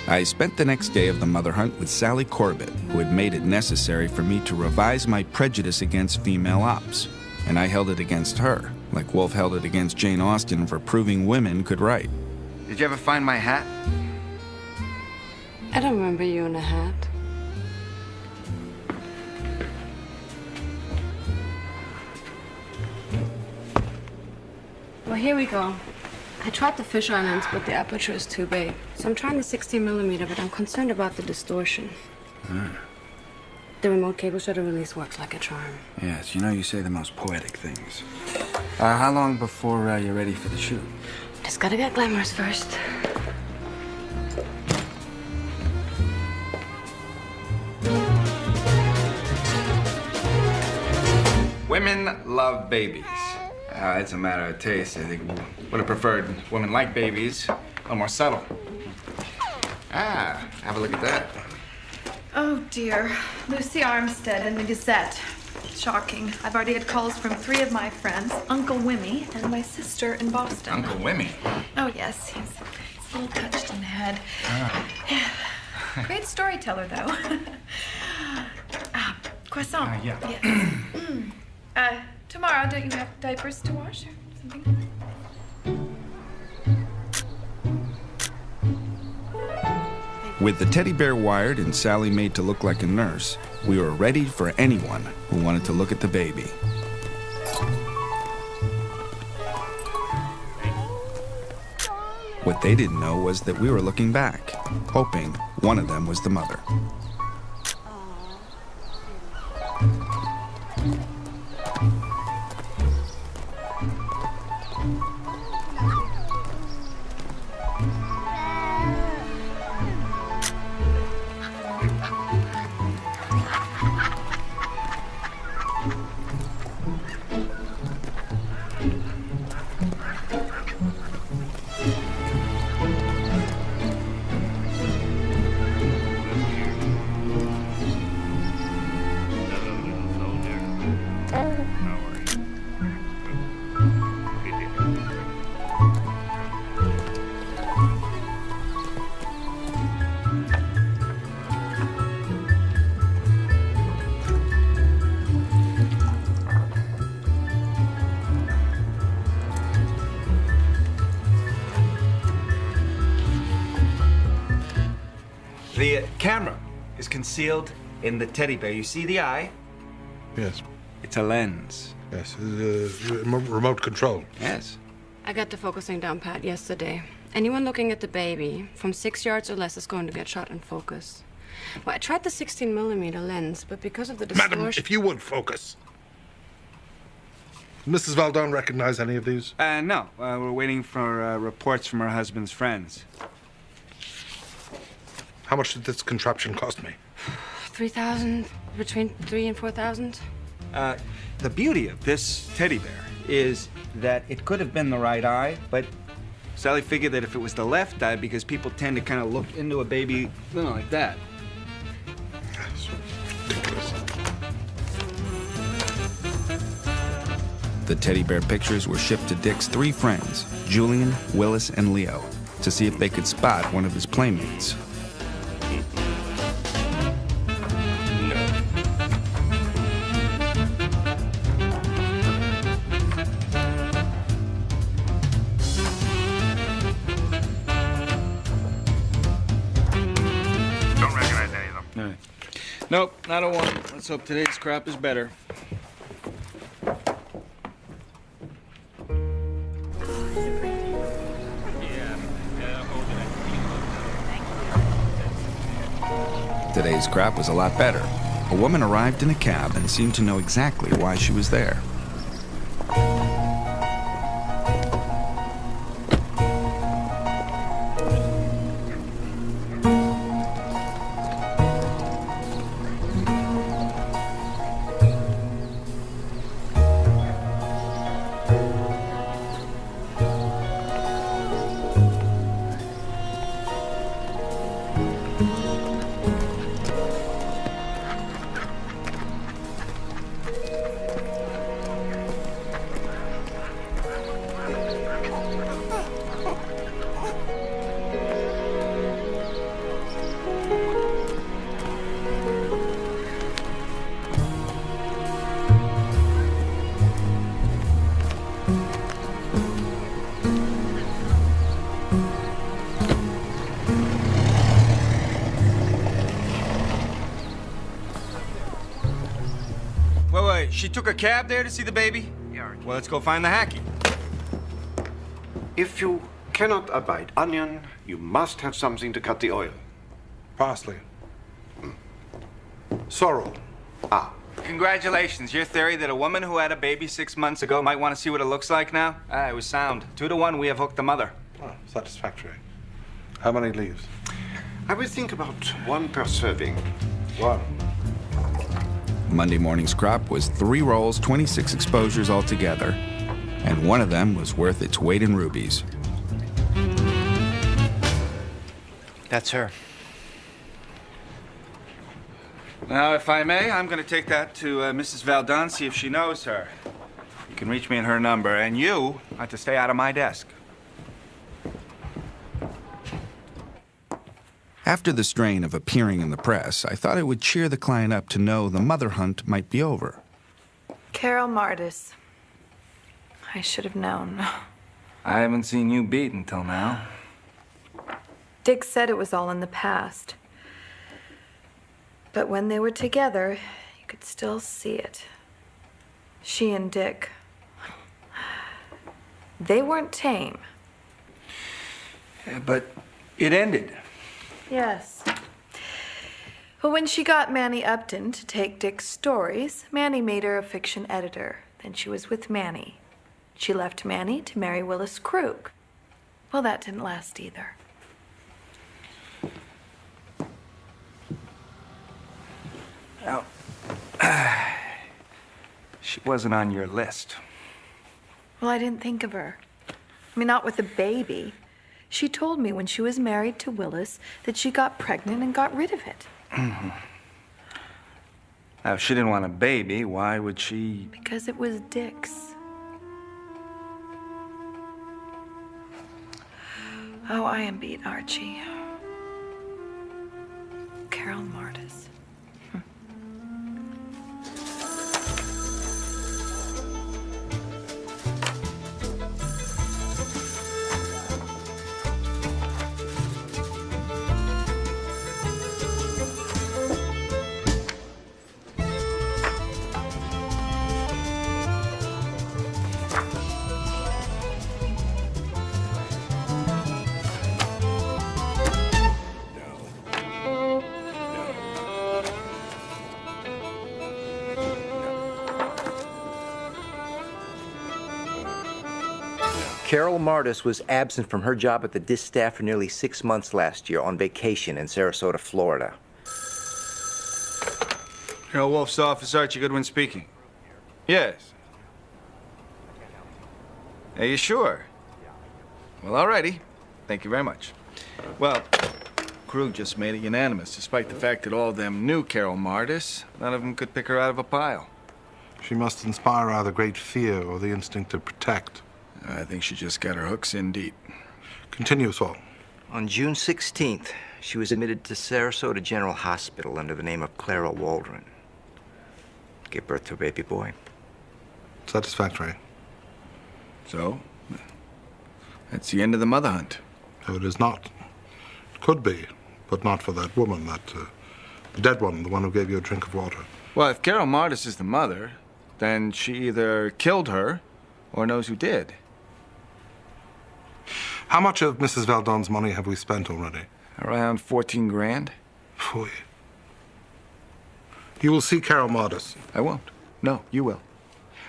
I spent the next day of the mother hunt with Sally Corbett, who had made it necessary for me to revise my prejudice against female ops. And I held it against her, like Wolfe held it against Jane Austen for proving women could write. Did you ever find my hat? I don't remember you in a hat. Well, here we go. I tried the fisheye lens, but the aperture is too big. So I'm trying the 16mm, but I'm concerned about the distortion. The remote cable shutter release works like a charm. Yes, you know you say the most poetic things. How long before you're ready for the shoot? Just gotta get glamorous first. Women love babies. It's a matter of taste. I think would have preferred women like babies, a little more subtle. Have a look at that. Oh, dear. Lucy Armstead in the Gazette. Shocking. I've already had calls from 3 of my friends, Uncle Wimmy and my sister in Boston. Uncle Wimmy? Oh, yes. He's a little touched in the head. Great storyteller, though. Croissant. Yeah. Yes. Tomorrow, don't you have diapers to wash or something? With the teddy bear wired and Sally made to look like a nurse, we were ready for anyone who wanted to look at the baby. What they didn't know was that we were looking back, hoping one of them was the mother. The camera is concealed in the teddy bear. You see the eye? Yes. It's a lens. Yes, remote control. Yes. I got the focusing down pat yesterday. Anyone looking at the baby from 6 yards or less is going to get shot in focus. Well, I tried the 16mm lens, but because of the distortion... Madam, if you would focus. Mrs. Valdon recognize any of these? No. We're waiting for reports from her husband's friends. How much did this contraption cost me? 3,000, between 3,000 and 4,000. The beauty of this teddy bear is that it could have been the right eye, but Sally figured that if it was the left eye, because people tend to kind of look into a baby, you know, like that. That's ridiculous. The teddy bear pictures were shipped to Dick's 3 friends, Julian, Willis, and Leo, to see if they could spot one of his playmates. Nope, not a one. Let's hope today's crop is better. Today's crap was a lot better. A woman arrived in a cab and seemed to know exactly why she was there. Wait, she took a cab there to see the baby? Yeah. Well, let's go find the hacky. If you cannot abide onion, you must have something to cut the oil. Parsley. Sorrel. Ah. Congratulations. Your theory that a woman who had a baby 6 months ago might want to see what it looks like now? It was sound. 2 to 1, we have hooked the mother. Oh, satisfactory. How many leaves? I would think about 1 per serving. 1. Monday morning's crop was 3 rolls, 26 exposures altogether, and one of them was worth its weight in rubies. That's her. Now, if I may, I'm going to take that to Mrs. Valdon, see if she knows her. You can reach me in her number, and you are to stay out of my desk. After the strain of appearing in the press, I thought it would cheer the client up to know the mother hunt might be over. Carol Martis. I should have known. I haven't seen you beat until now. Dick said it was all in the past. But when they were together, you could still see it. She and Dick. They weren't tame. Yeah, but it ended. Yes. But when she got Manny Upton to take Dick's stories, Manny made her a fiction editor. Then she was with Manny. She left Manny to marry Willis Krug. Well, that didn't last either. Now, she wasn't on your list. Well, I didn't think of her. I mean, not with a baby. She told me when she was married to Willis that she got pregnant and got rid of it. Now, if she didn't want a baby, why would she? Because it was Dick's. Oh, I am beat, Archie. Carol Martis. Carol Martis was absent from her job at the distaff for nearly 6 months last year on vacation in Sarasota, Florida. Nero Wolfe's office, Archie Goodwin speaking. Yes. Are you sure? Well, all righty. Thank you very much. Well, Krug just made it unanimous, despite the fact that all of them knew Carol Martis. None of them could pick her out of a pile. She must inspire either great fear or the instinct to protect. I think she just got her hooks in deep. Continue, Saul. On June 16th, she was admitted to Sarasota General Hospital under the name of Clara Waldron. Gave birth to a baby boy. Satisfactory. So, that's the end of the mother hunt. No, it is not. It could be, but not for that woman, the dead one, the one who gave you a drink of water. Well, if Carol Martis is the mother, then she either killed her or knows who did. How much of Mrs. Valdon's money have we spent already? Around 14 grand. Phew. You will see Carol Modis. I won't. No, you will.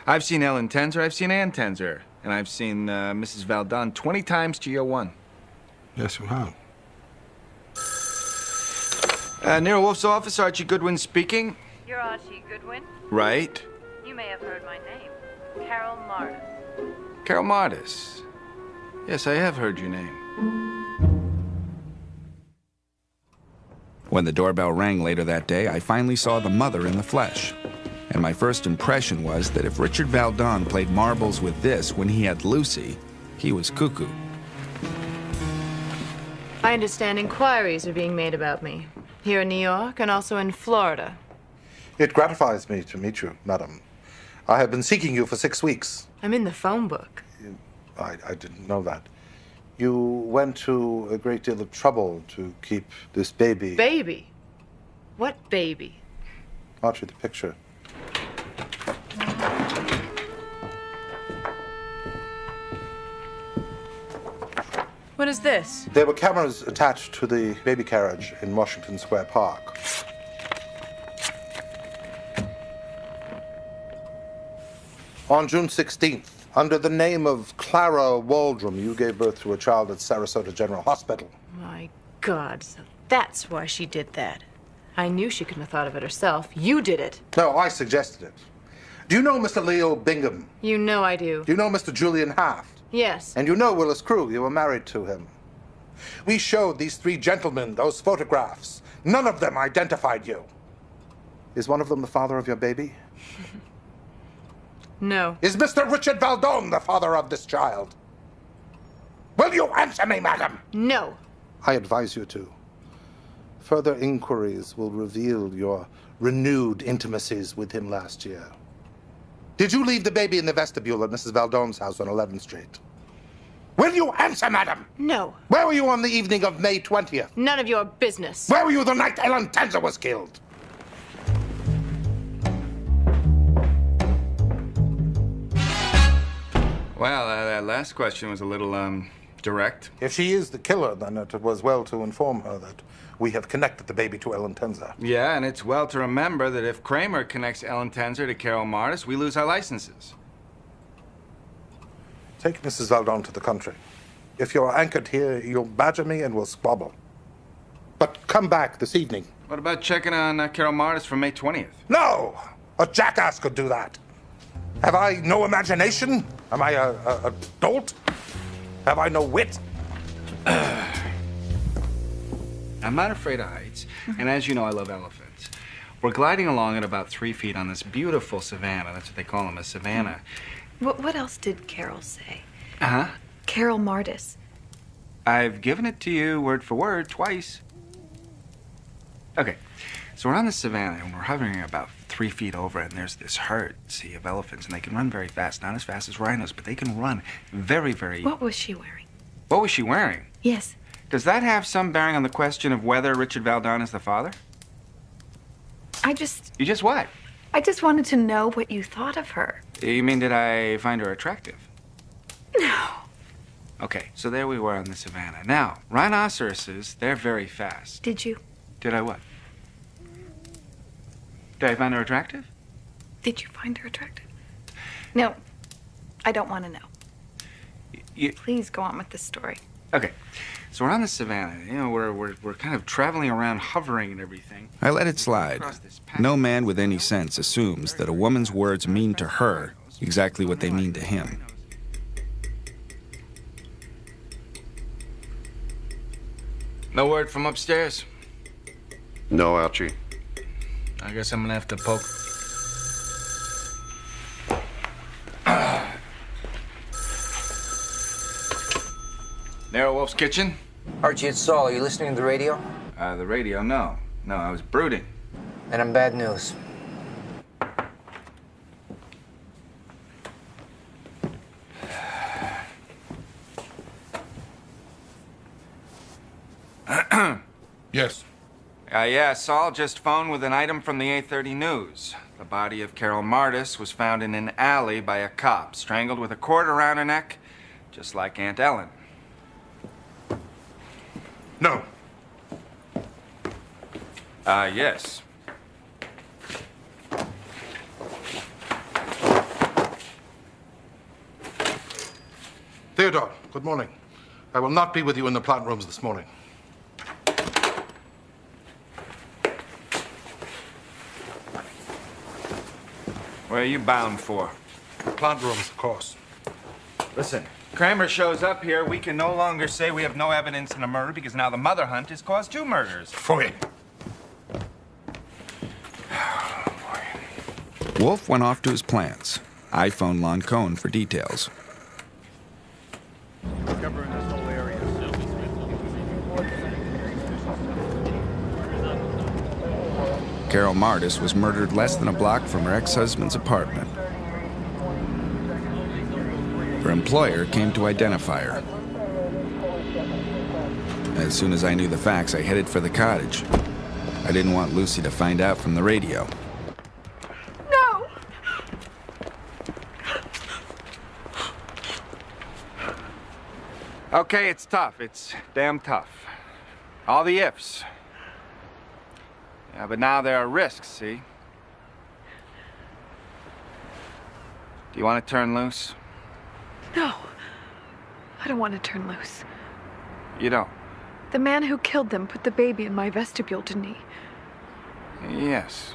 I've seen Ellen Tenzer, I've seen Ann Tenzer, and I've seen Mrs. Valdon 20 times to your one. Yes, you have. Nero Wolfe's office, Archie Goodwin speaking. You're Archie Goodwin? Right. You may have heard my name. Carol Martis. Carol Martis. Yes, I have heard your name. When the doorbell rang later that day, I finally saw the mother in the flesh. And my first impression was that if Richard Valdon played marbles with this when he had Lucy, he was cuckoo. I understand inquiries are being made about me. Here in New York and also in Florida. It gratifies me to meet you, madam. I have been seeking you for 6 weeks. I'm in the phone book. I didn't know that. You went to a great deal of trouble to keep this baby. Baby? What baby? Archie, the picture. What is this? There were cameras attached to the baby carriage in Washington Square Park. On June 16th, under the name of Clara Waldron, you gave birth to a child at Sarasota General Hospital. My God, so that's why she did that. I knew she couldn't have thought of it herself. You did it. No, I suggested it. Do you know Mr. Leo Bingham? You know I do. Do you know Mr. Julian Haft? Yes. And you know Willis Krug. You were married to him. We showed these 3 gentlemen those photographs. None of them identified you. Is one of them the father of your baby? No. Is Mr. Richard Valdon the father of this child? Will you answer me, madam? No. I advise you to. Further inquiries will reveal your renewed intimacies with him last year. Did you leave the baby in the vestibule at Mrs. Valdon's house on 11th Street? Will you answer, madam? No. Where were you on the evening of May 20th? None of your business. Where were you the night Ellen Tenzer was killed? Well, that last question was a little, direct. If she is the killer, then it was well to inform her that we have connected the baby to Ellen Tenzer. Yeah, and it's well to remember that if Kramer connects Ellen Tenzer to Carol Martis, we lose our licenses. Take Mrs. Valdon to the country. If you're anchored here, you'll badger me and we'll squabble. But come back this evening. What about checking on Carol Martis for May 20th? No! A jackass could do that. Have I no imagination? Am I a dolt? Have I no wit? I'm not afraid of heights, and as you know, I love elephants. We're gliding along at about 3 feet on this beautiful savanna. That's what they call them, a savanna. What else did Carol say? Uh-huh. Carol Martis. I've given it to you word for word twice. Okay, so we're on the savanna, and we're hovering about 3 feet over it, and there's this herd, see, of elephants, and they can run very fast. Not as fast as rhinos, but they can run very, very... What was she wearing? What was she wearing? Yes. Does that have some bearing on the question of whether Richard Valdon is the father? You just what? I just wanted to know what you thought of her. You mean, did I find her attractive? No. Okay, so there we were on the savannah. Now, rhinoceroses, they're very fast. Did you? Did I what? Did I find her attractive? Did you find her attractive? No. I don't want to know. Please go on with the story. Okay, so we're on the savannah. You know, we're kind of traveling around, hovering and everything. I let it slide. No man with any sense assumes that a woman's words mean to her exactly what they mean to him. No word from upstairs? No, Archie. I guess I'm gonna have to poke. Nero Wolfe's kitchen? Archie, it's Saul. Are you listening to the radio? The radio, no. No, I was brooding. Then I'm bad news. Yes. Yeah, Saul just phoned with an item from the 8:30 news. The body of Carol Martis was found in an alley by a cop, strangled with a cord around her neck, just like Aunt Ellen. No. Yes. Theodore, good morning. I will not be with you in the plant rooms this morning. Where are you bound for? Plant rooms, of course. Listen, Kramer shows up here, we can no longer say we have no evidence in a murder because now the mother hunt has caused 2 murders. Phoebe. Wolfe went off to his plans. I phoned Loncone for details. Covering this whole area. Carol Martis was murdered less than a block from her ex-husband's apartment. Her employer came to identify her. As soon as I knew the facts, I headed for the cottage. I didn't want Lucy to find out from the radio. No! Okay, it's tough. It's damn tough. All the ifs. Yeah, but now there are risks, see? Do you want to turn loose? No. I don't want to turn loose. You don't? The man who killed them put the baby in my vestibule, didn't he? Yes.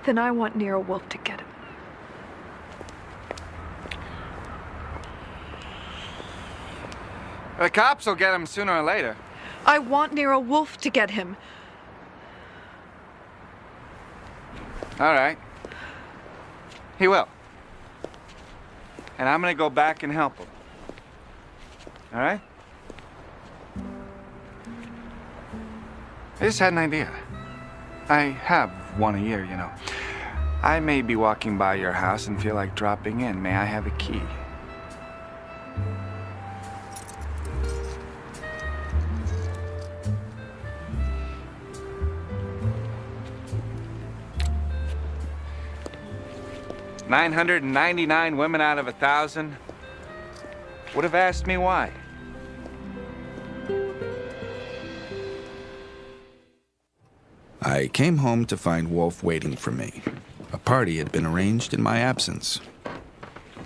Then I want Nero Wolfe to get him. The cops will get him sooner or later. I want Nero Wolfe to get him. All right. He will. And I'm gonna go back and help him. All right? I just had an idea. I have one a year, you know. I may be walking by your house and feel like dropping in. May I have a key? "999 women out of 1,000 would have asked me why." I came home to find Wolfe waiting for me. A party had been arranged in my absence.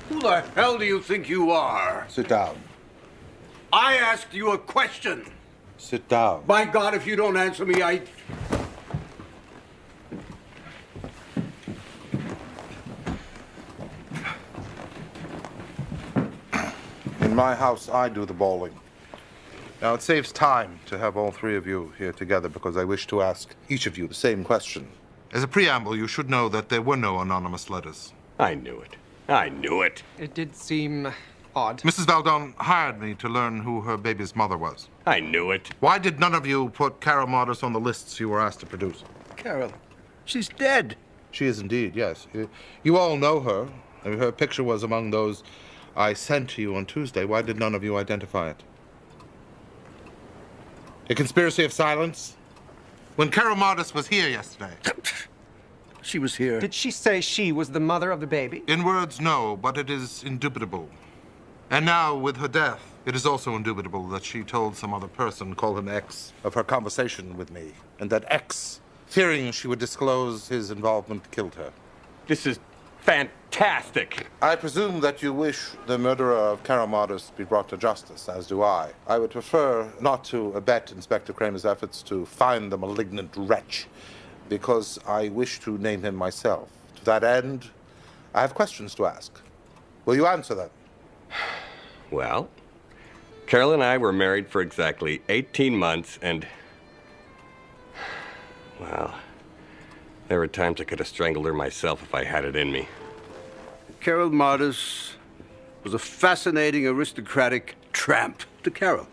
Who the hell do you think you are? Sit down. I asked you a question. Sit down. By God, if you don't answer me, I... In my house, I do the bowling. Now, it saves time to have all 3 of you here together because I wish to ask each of you the same question. As a preamble, you should know that there were no anonymous letters. I knew it. I knew it. It did seem odd. Mrs. Valdon hired me to learn who her baby's mother was. I knew it. Why did none of you put Carol Martis on the lists you were asked to produce? Carol, she's dead. She is indeed, yes. You all know her. I mean, her picture was among those I sent to you on Tuesday. Why did none of you identify it? A conspiracy of silence? When Carol Martis was here yesterday. She was here. Did she say she was the mother of the baby? In words, no, but it is indubitable. And now, with her death, it is also indubitable that she told some other person, call him X, of her conversation with me. And that X, fearing she would disclose his involvement, killed her. This is fantastic. I presume that you wish the murderer of Carol Martis be brought to justice, as do I. I would prefer not to abet Inspector Kramer's efforts to find the malignant wretch, because I wish to name him myself. To that end, I have questions to ask. Will you answer them? Well, Carol and I were married for exactly 18 months, and... well, there were times I could have strangled her myself if I had it in me. Carol Martis was a fascinating, aristocratic tramp to Carol.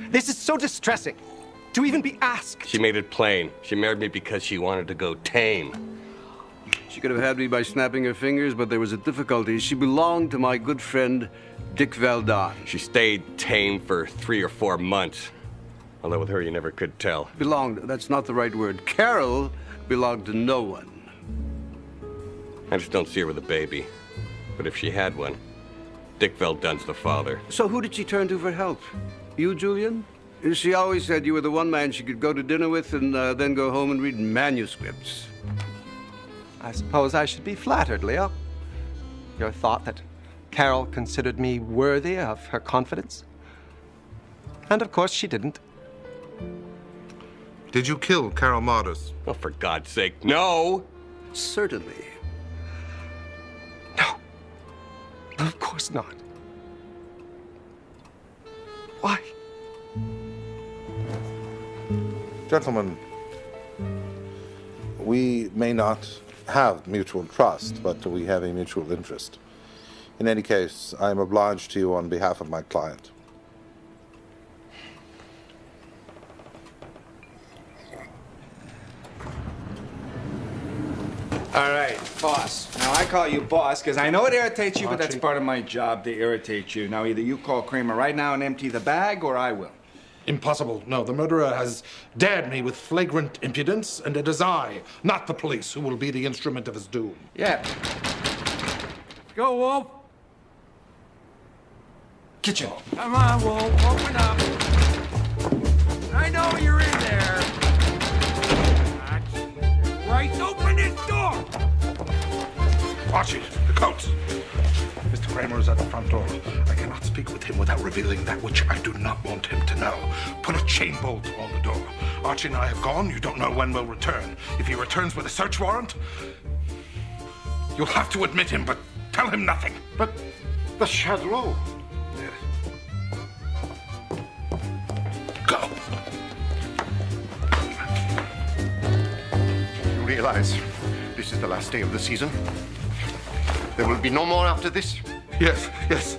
This is so distressing. To even be asked. She made it plain. She married me because she wanted to go tame. She could have had me by snapping her fingers, but there was a difficulty. She belonged to my good friend, Dick Valdon. She stayed tame for 3 or 4 months. Although with her, you never could tell. Belonged, that's not the right word. Carol belonged to no one. I just don't see her with a baby. But if she had one, Dick Valdon's the father. So who did she turn to for help? You, Julian? She always said you were the one man she could go to dinner with and then go home and read manuscripts. I suppose I should be flattered, Leo. Your thought that Carol considered me worthy of her confidence. And of course, she didn't. Did you kill Carol Martis? Oh, for God's sake, no! Certainly. No. Of course not. Why? Gentlemen, we may not have mutual trust, but we have a mutual interest. In any case, I am obliged to you on behalf of my client. All right, boss. Now, I call you boss because I know it irritates you, but that's Archie. part of my job to irritate you. Now, either you call Kramer right now and empty the bag, or I will. Impossible. No, the murderer has dared me with flagrant impudence, and it is I, not the police, who will be the instrument of his doom. Yeah. Go, Wolf. Kitchen. Come on, Wolf. Open up. I know you're in there. Right, open this door. Archie, the coat. Mr. Kramer is at the front door. I cannot speak with him without revealing that which I do not want him to know. Put a chain bolt on the door. Archie and I have gone. You don't know when we'll return. If he returns with a search warrant, you'll have to admit him, but tell him nothing. But the Chateau. Yes. Go. You realize this is the last day of the season? There will be no more after this? Yes, yes.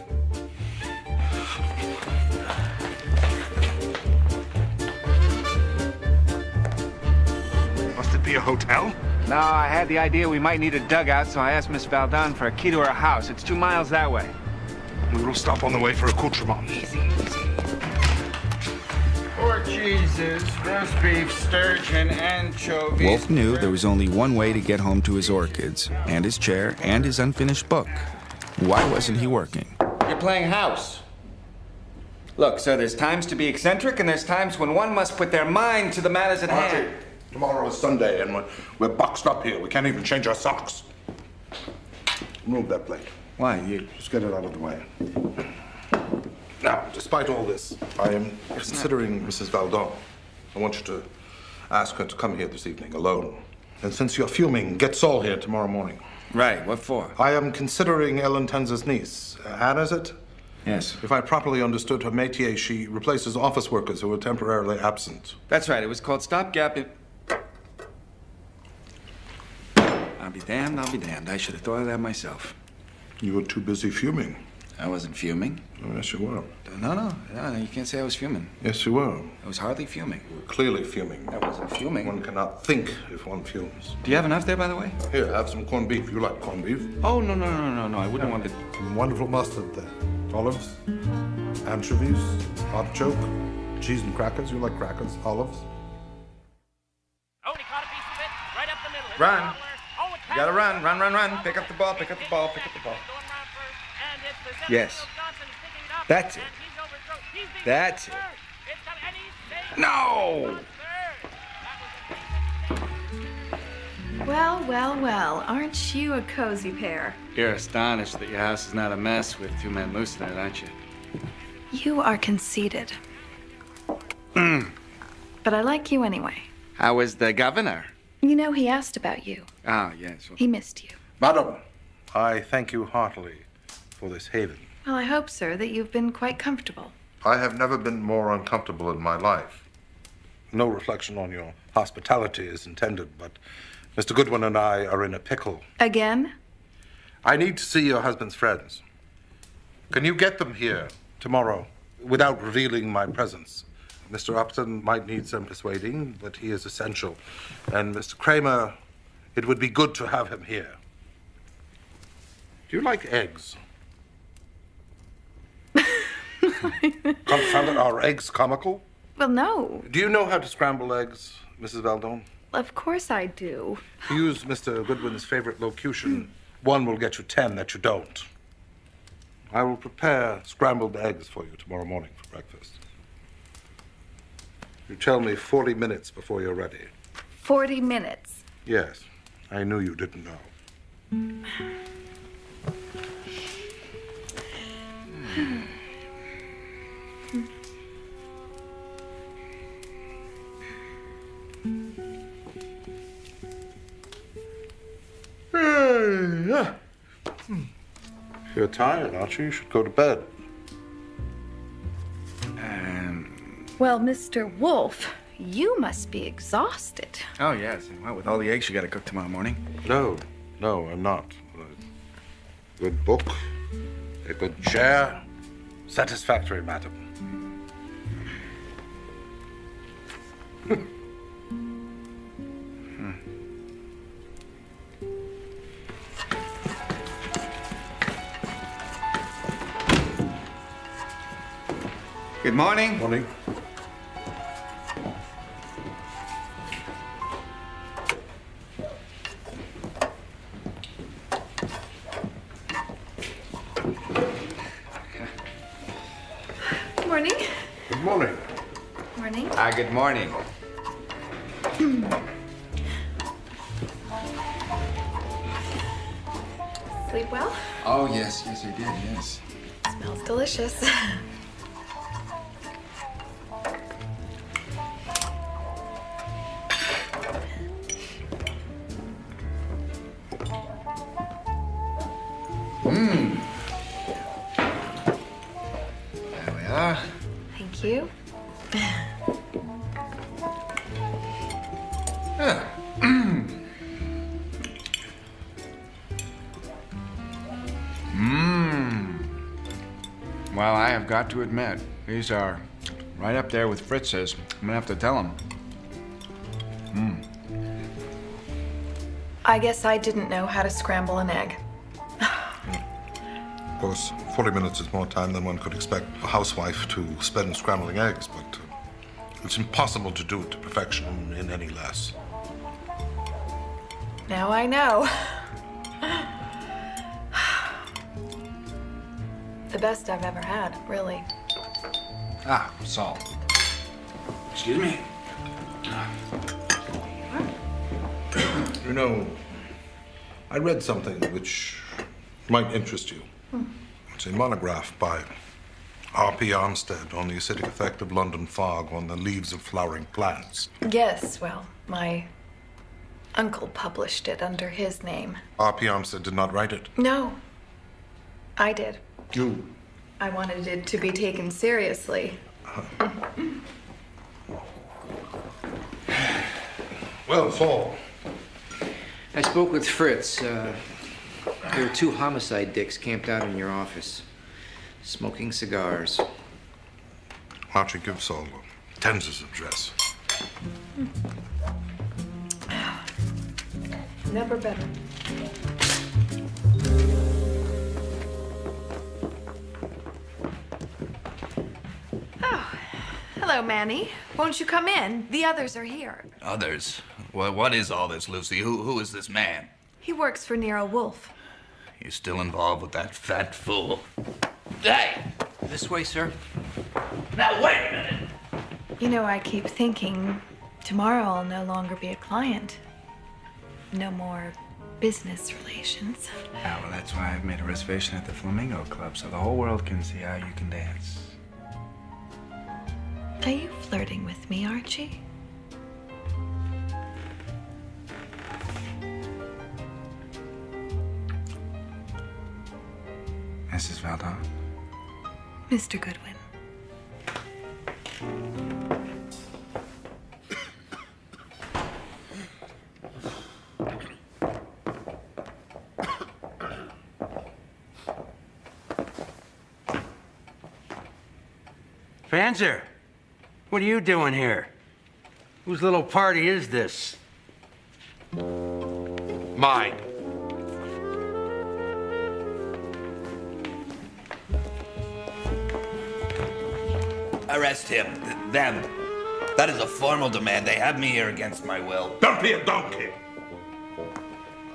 Must it be a hotel? No, I had the idea we might need a dugout, so I asked Miss Valdon for a key to her house. It's 2 miles that way. We will stop on the way for accoutrement. Easy, easy. Pork cheeses, roast beef, sturgeon, anchovies. Wolfe knew there was only one way to get home to his orchids, and his chair, and his unfinished book. Why wasn't he working? You're playing house. Look, sir, there's times to be eccentric, and there's times when one must put their mind to the matters at hand. Archie, tomorrow is Sunday, and we're boxed up here. We can't even change our socks. Remove that plate. Why? You just get it out of the way. Now, despite all this, I am considering Mrs. Valdon. I want you to ask her to come here this evening alone. And since you're fuming, get Saul here tomorrow morning. Right, what for? I am considering Ellen Tenza's niece. Anna, is it? Yes. If I properly understood her métier, she replaces office workers who are temporarily absent. That's right, it was called stopgap. I'll be damned, I'll be damned. I should have thought of that myself. You were too busy fuming. I wasn't fuming. Oh, yes, you were. No, you can't say I was fuming. Yes, you were. I was hardly fuming. You were clearly fuming. I wasn't fuming. One cannot think if one fumes. Do you have enough there, by the way? Here, have some corned beef. You like corned beef? Oh, no. I wouldn't want to. Some wonderful mustard there. Olives, anchovies, artichoke, cheese and crackers. You like crackers, olives. Oh, and he caught a piece of it right up the middle. Run. You gotta run. Pick up the ball, pick up the ball. Yes. That's it. That's it. No! Well, aren't you a cozy pair? You're astonished that your house is not a mess with 2 men loose in it, aren't you? You are conceited. But I like you anyway. How was the governor? You know, he asked about you. Oh, yes. Well, He missed you. Madam, I thank you heartily for this haven. Well, I hope, sir, that you've been quite comfortable. I have never been more uncomfortable in my life. No reflection on your hospitality is intended, but Mr. Goodwin and I are in a pickle. Again? I need to see your husband's friends. Can you get them here tomorrow without revealing my presence? Mr. Upton might need some persuading, but he is essential. And Mr. Kramer, it would be good to have him here. Do you like eggs? Confound it, are eggs comical? Well, no. Do you know how to scramble eggs, Mrs. Valdon? Of course I do. To use Mr. Goodwin's favorite locution, 1 will get you 10 that you don't. I will prepare scrambled eggs for you tomorrow morning for breakfast. You tell me 40 minutes before you're ready. 40 minutes. Yes, I knew you didn't know. You're tired, aren't you? You should go to bed. Well, Mr. Wolfe, you must be exhausted. Oh, yes. What, with all the eggs you got to cook tomorrow morning? No, I'm not. A good book, a good chair, satisfactory, madam. Good morning. Morning. Morning. Good morning. Morning. Good morning. Sleep well? Oh, yes, I did, yes. Smells delicious. There we are. Thank you. Well, I have got to admit, these are right up there with Fritz's. I'm gonna have to tell him. I guess I didn't know how to scramble an egg. Of course, 40 minutes is more time than one could expect a housewife to spend scrambling eggs, but it's impossible to do it to perfection in any less. Now I know. The best I've ever had, really. Salt. Excuse me. You know, I read something which might interest you. It's a monograph by R.P. Armstead on the acidic effect of London fog on the leaves of flowering plants. Yes, well, my uncle published it under his name. R.P. Armstead did not write it. No, I did. You. I wanted it to be taken seriously. Well, Saul. I spoke with Fritz. There were 2 homicide dicks camped out in your office, smoking cigars. Why don't you give Saul Tenzer's address? Never better. Oh, hello, Manny. Won't you come in? The others are here. Others? What is all this, Lucy? Who is this man? He works for Nero Wolfe. You still involved with that fat fool? Hey! This way, sir. Now, wait a minute! You know, I keep thinking tomorrow I'll no longer be a client. No more business relations. Yeah, well, that's why I've made a reservation at the Flamingo Club, so the whole world can see how you can dance. Are you flirting with me, Archie? Mrs. Valdon? Mr. Goodwin. Panzer, what are you doing here? Whose little party is this? Mine. Arrest him. Them. That is a formal demand. They have me here against my will. Don't be a donkey.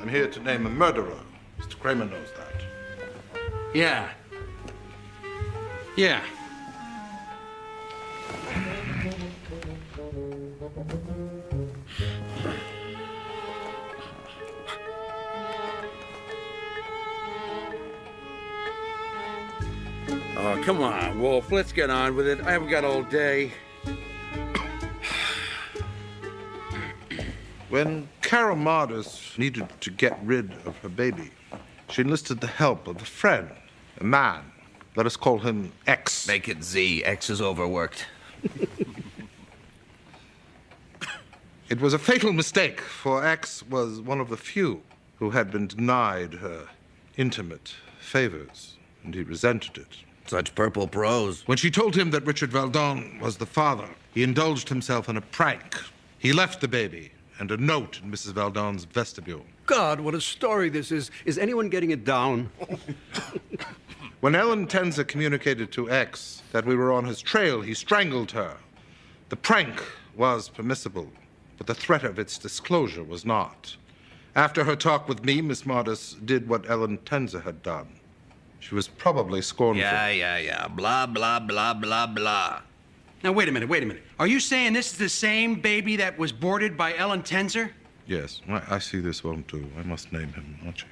I'm here to name a murderer. Mr. Kramer knows that. Yeah. Yeah. come on, Wolf. Let's get on with it. I haven't got all day. When Carol Mardis needed to get rid of her baby, she enlisted the help of a friend, a man. Let us call him X. Make it Z. X is overworked. It was a fatal mistake, for X was one of the few who had been denied her intimate favors, and he resented it. Such purple prose. When she told him that Richard Valdon was the father, he indulged himself in a prank. He left the baby and a note in Mrs. Valdon's vestibule. God, what a story this is. Is anyone getting it down? When Ellen Tenzer communicated to X that we were on his trail, he strangled her. The prank was permissible, but the threat of its disclosure was not. After her talk with me, Miss Mardis did what Ellen Tenzer had done. She was probably scornful. Yeah. Blah, blah, blah, blah, blah. Now, wait a minute. Are you saying this is the same baby that was boarded by Ellen Tenzer? Yes, I see this won't do. I must name him, Archie.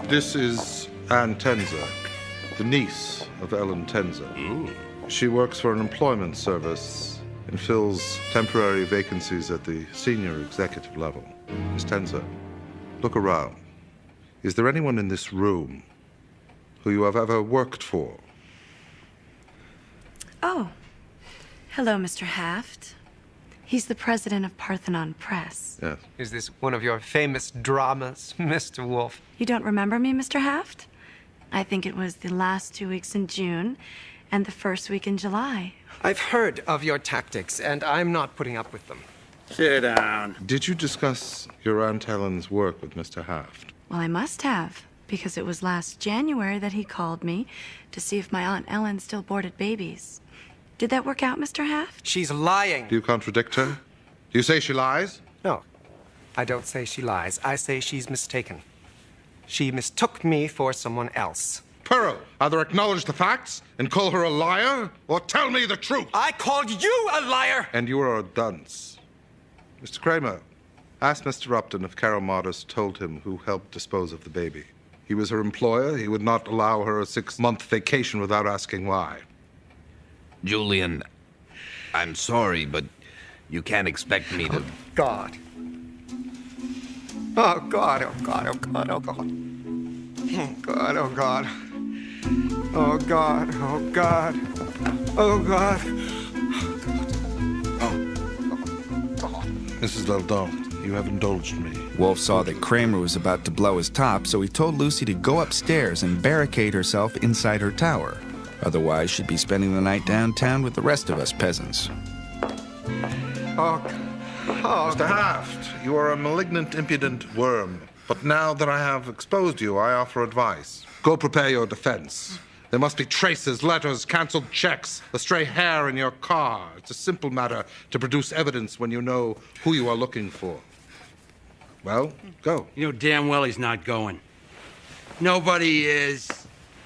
This is Ann Tenzer, the niece of Ellen Tenzer. Ooh. She works for an employment service and fills temporary vacancies at the senior executive level. Miss Tenzer, look around. Is there anyone in this room who you have ever worked for? Oh. Hello, Mr. Haft. He's the president of Parthenon Press. Yes. Is this one of your famous dramas, Mr. Wolfe? You don't remember me, Mr. Haft? I think it was the last 2 weeks in June and the first week in July. I've heard of your tactics, and I'm not putting up with them. Sit down. Did you discuss your Aunt Helen's work with Mr. Haft? Well, I must have, because it was last January that he called me to see if my Aunt Ellen still boarded babies. Did that work out, Mr. Haft? She's lying. Do you contradict her? Do you say she lies? No, I don't say she lies. I say she's mistaken. She mistook me for someone else. Pearl, either acknowledge the facts and call her a liar, or tell me the truth. I called you a liar! And you are a dunce. Mr. Kramer, ask Mr. Upton if Carol Mardis told him who helped dispose of the baby. He was her employer. He would not allow her a 6-month vacation without asking why. Julian, I'm sorry, but you can't expect me to... God. Oh, God, oh, God, oh, God, oh, God. Oh, God, oh, God. Oh, God, oh, God. Oh, God. Mrs. Valdon, you have indulged me. Wolfe saw that Kramer was about to blow his top, so he told Lucy to go upstairs and barricade herself inside her tower. Otherwise, she'd be spending the night downtown with the rest of us peasants. Oh, Mr. Haft, you are a malignant, impudent worm. But now that I have exposed you, I offer advice. Go prepare your defense. There must be traces, letters, canceled checks, a stray hair in your car. It's a simple matter to produce evidence when you know who you are looking for. Well, go. You know damn well he's not going. Nobody is.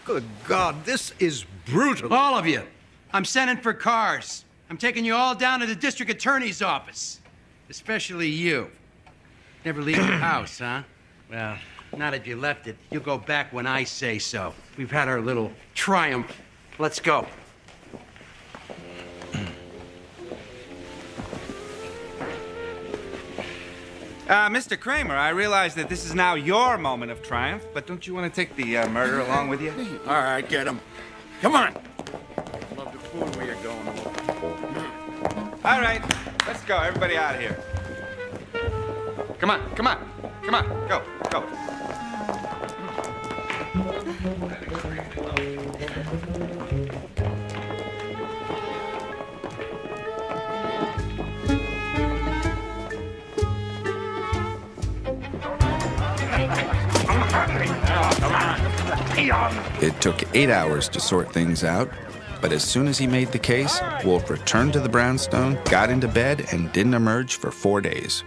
Good God, this is brutal. All of you. I'm sending for cars. I'm taking you all down to the district attorney's office. Especially you. Never leave your house, huh? Well, not if you left it. You'll go back when I say so. We've had our little triumph. Let's go. Mr. Kramer, I realize that this is now your moment of triumph, but don't you want to take the murder along with you? All right, get him. Come on. Love the food where you're going. All right, let's go. Everybody out of here. Come on, come on, come on. Go, go. It took 8 hours to sort things out, but as soon as he made the case, Wolfe returned to the brownstone, got into bed, and didn't emerge for 4 days.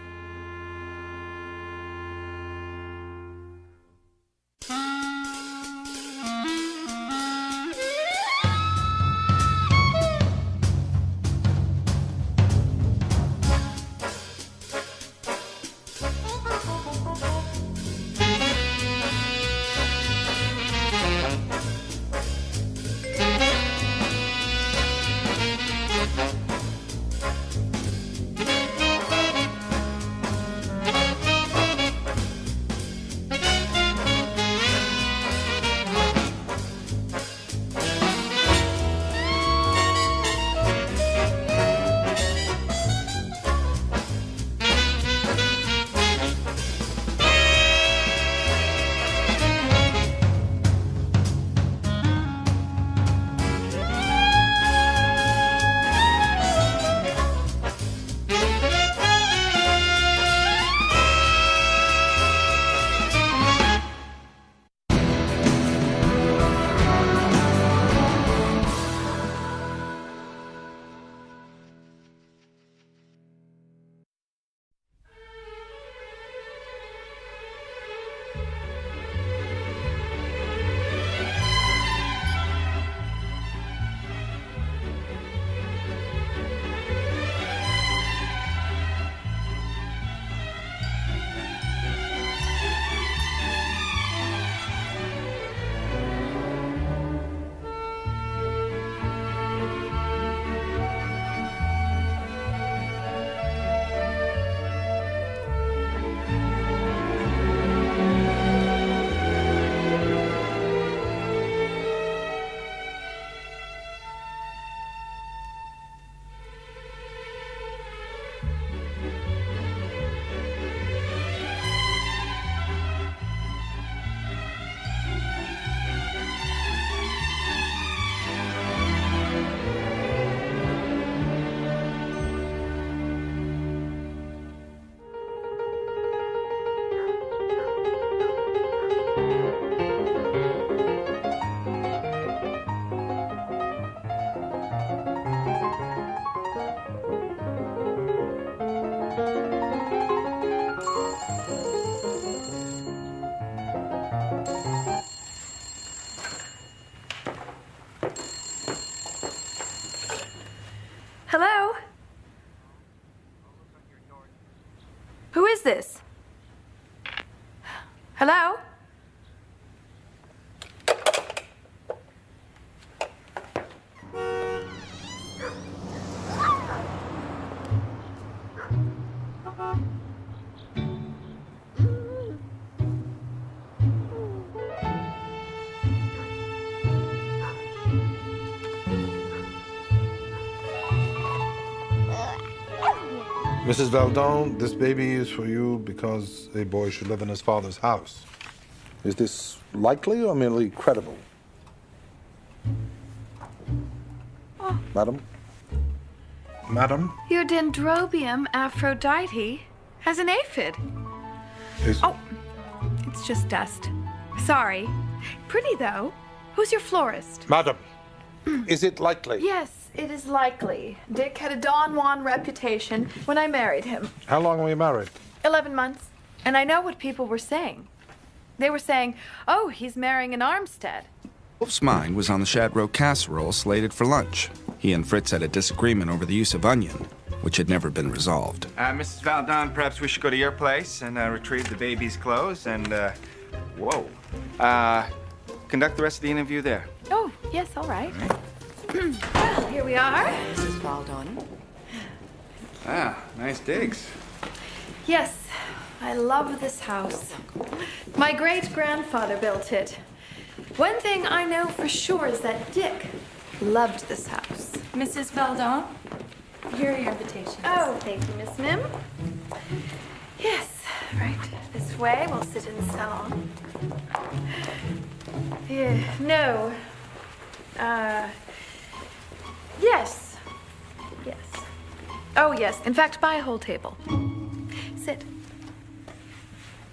this? Hello? Mrs. Valdon, this baby is for you because a boy should live in his father's house. Is this likely or merely credible? Oh. Madam? Madam? Your Dendrobium Aphrodite has an aphid. Oh, it's just dust. Sorry. Pretty, though. Who's your florist? Madam, is it likely? Yes, it is likely. Dick had a Don Juan reputation when I married him. How long were you married? 11 months. And I know what people were saying. They were saying, oh, he's marrying an Armstead. Wolf's mind was on the shad roe casserole slated for lunch. He and Fritz had a disagreement over the use of onion, which had never been resolved. Mrs. Valdon, perhaps we should go to your place and retrieve the baby's clothes and, conduct the rest of the interview there. Oh, yes, all right. Well, here we are. Mrs. Valdon. Ah, nice digs. Yes, I love this house. My great-grandfather built it. One thing I know for sure is that Dick loved this house. Mrs. Valdon, here are your invitations. Oh, thank you, Miss Mim. Yes, right this way. We'll sit in the salon. Yeah, no. Yes. Yes. Oh, yes. In fact, buy a whole table. Sit.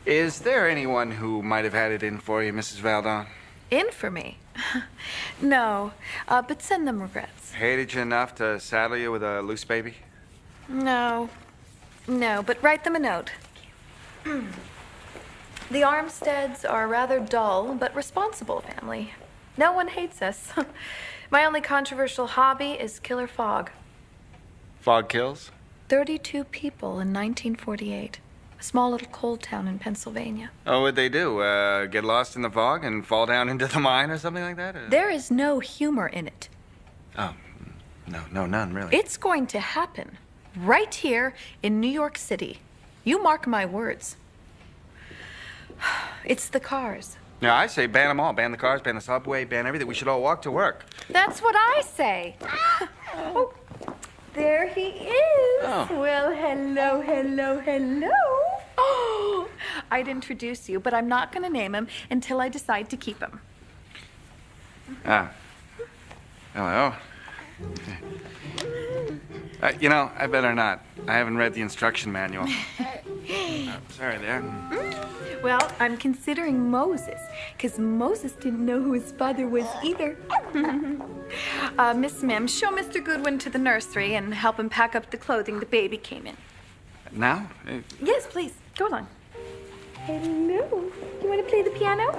Is there anyone who might have had it in for you, Mrs. Valdon? In for me? No, but send them regrets. Hated you enough to saddle you with a loose baby? No. No, but write them a note. The Armsteads are a rather dull but responsible family. No one hates us. My only controversial hobby is killer fog. Fog kills? 32 people in 1948. A small little coal town in Pennsylvania. Oh, what'd they do? Get lost in the fog and fall down into the mine or something like that? Or... There is no humor in it. Oh, no, none, really. It's going to happen right here in New York City. You mark my words. It's the cars. Yeah, I say ban them all. Ban the cars, ban the subway, ban everything. We should all walk to work. That's what I say. Oh, there he is. Oh. Well, hello, hello, hello. Oh, I'd introduce you, but I'm not going to name him until I decide to keep him. Ah. Hello. I better not. I haven't read the instruction manual. Sorry there. Well, I'm considering Moses, because Moses didn't know who his father was either. Miss Mim, show Mr. Goodwin to the nursery and help him pack up the clothing the baby came in. Now? Yes, please. Go along. Hello. You want to play the piano?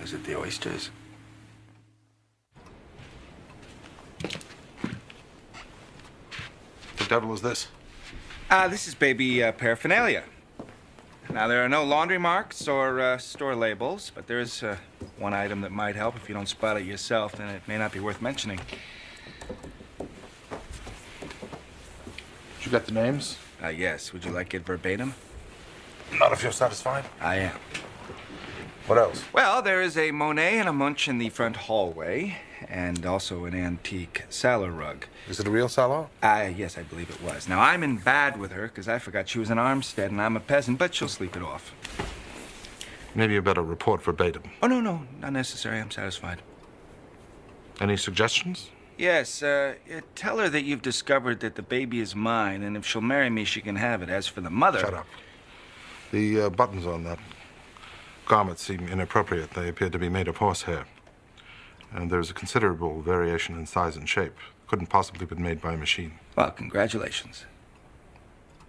Is it the oysters? The devil is this? This is baby paraphernalia. Now, there are no laundry marks or store labels, but there is one item that might help. If you don't spot it yourself, then it may not be worth mentioning. Did you get the names? Yes. Would you like it verbatim? Not if you're satisfied. I am. What else? Well, there is a Monet and a Munch in the front hallway, and also an antique Saller rug. Is it a real Saller? Yes, I believe it was. Now, I'm in bad with her because I forgot she was an Armstead and I'm a peasant, but she'll sleep it off. Maybe you better report verbatim. Oh, no, not necessary. I'm satisfied. Any suggestions? Yes, tell her that you've discovered that the baby is mine, and if she'll marry me, she can have it. As for the mother... Shut up. The buttons on that garment seem inappropriate. They appear to be made of horsehair. And there's a considerable variation in size and shape. Couldn't possibly have been made by a machine. Well, congratulations.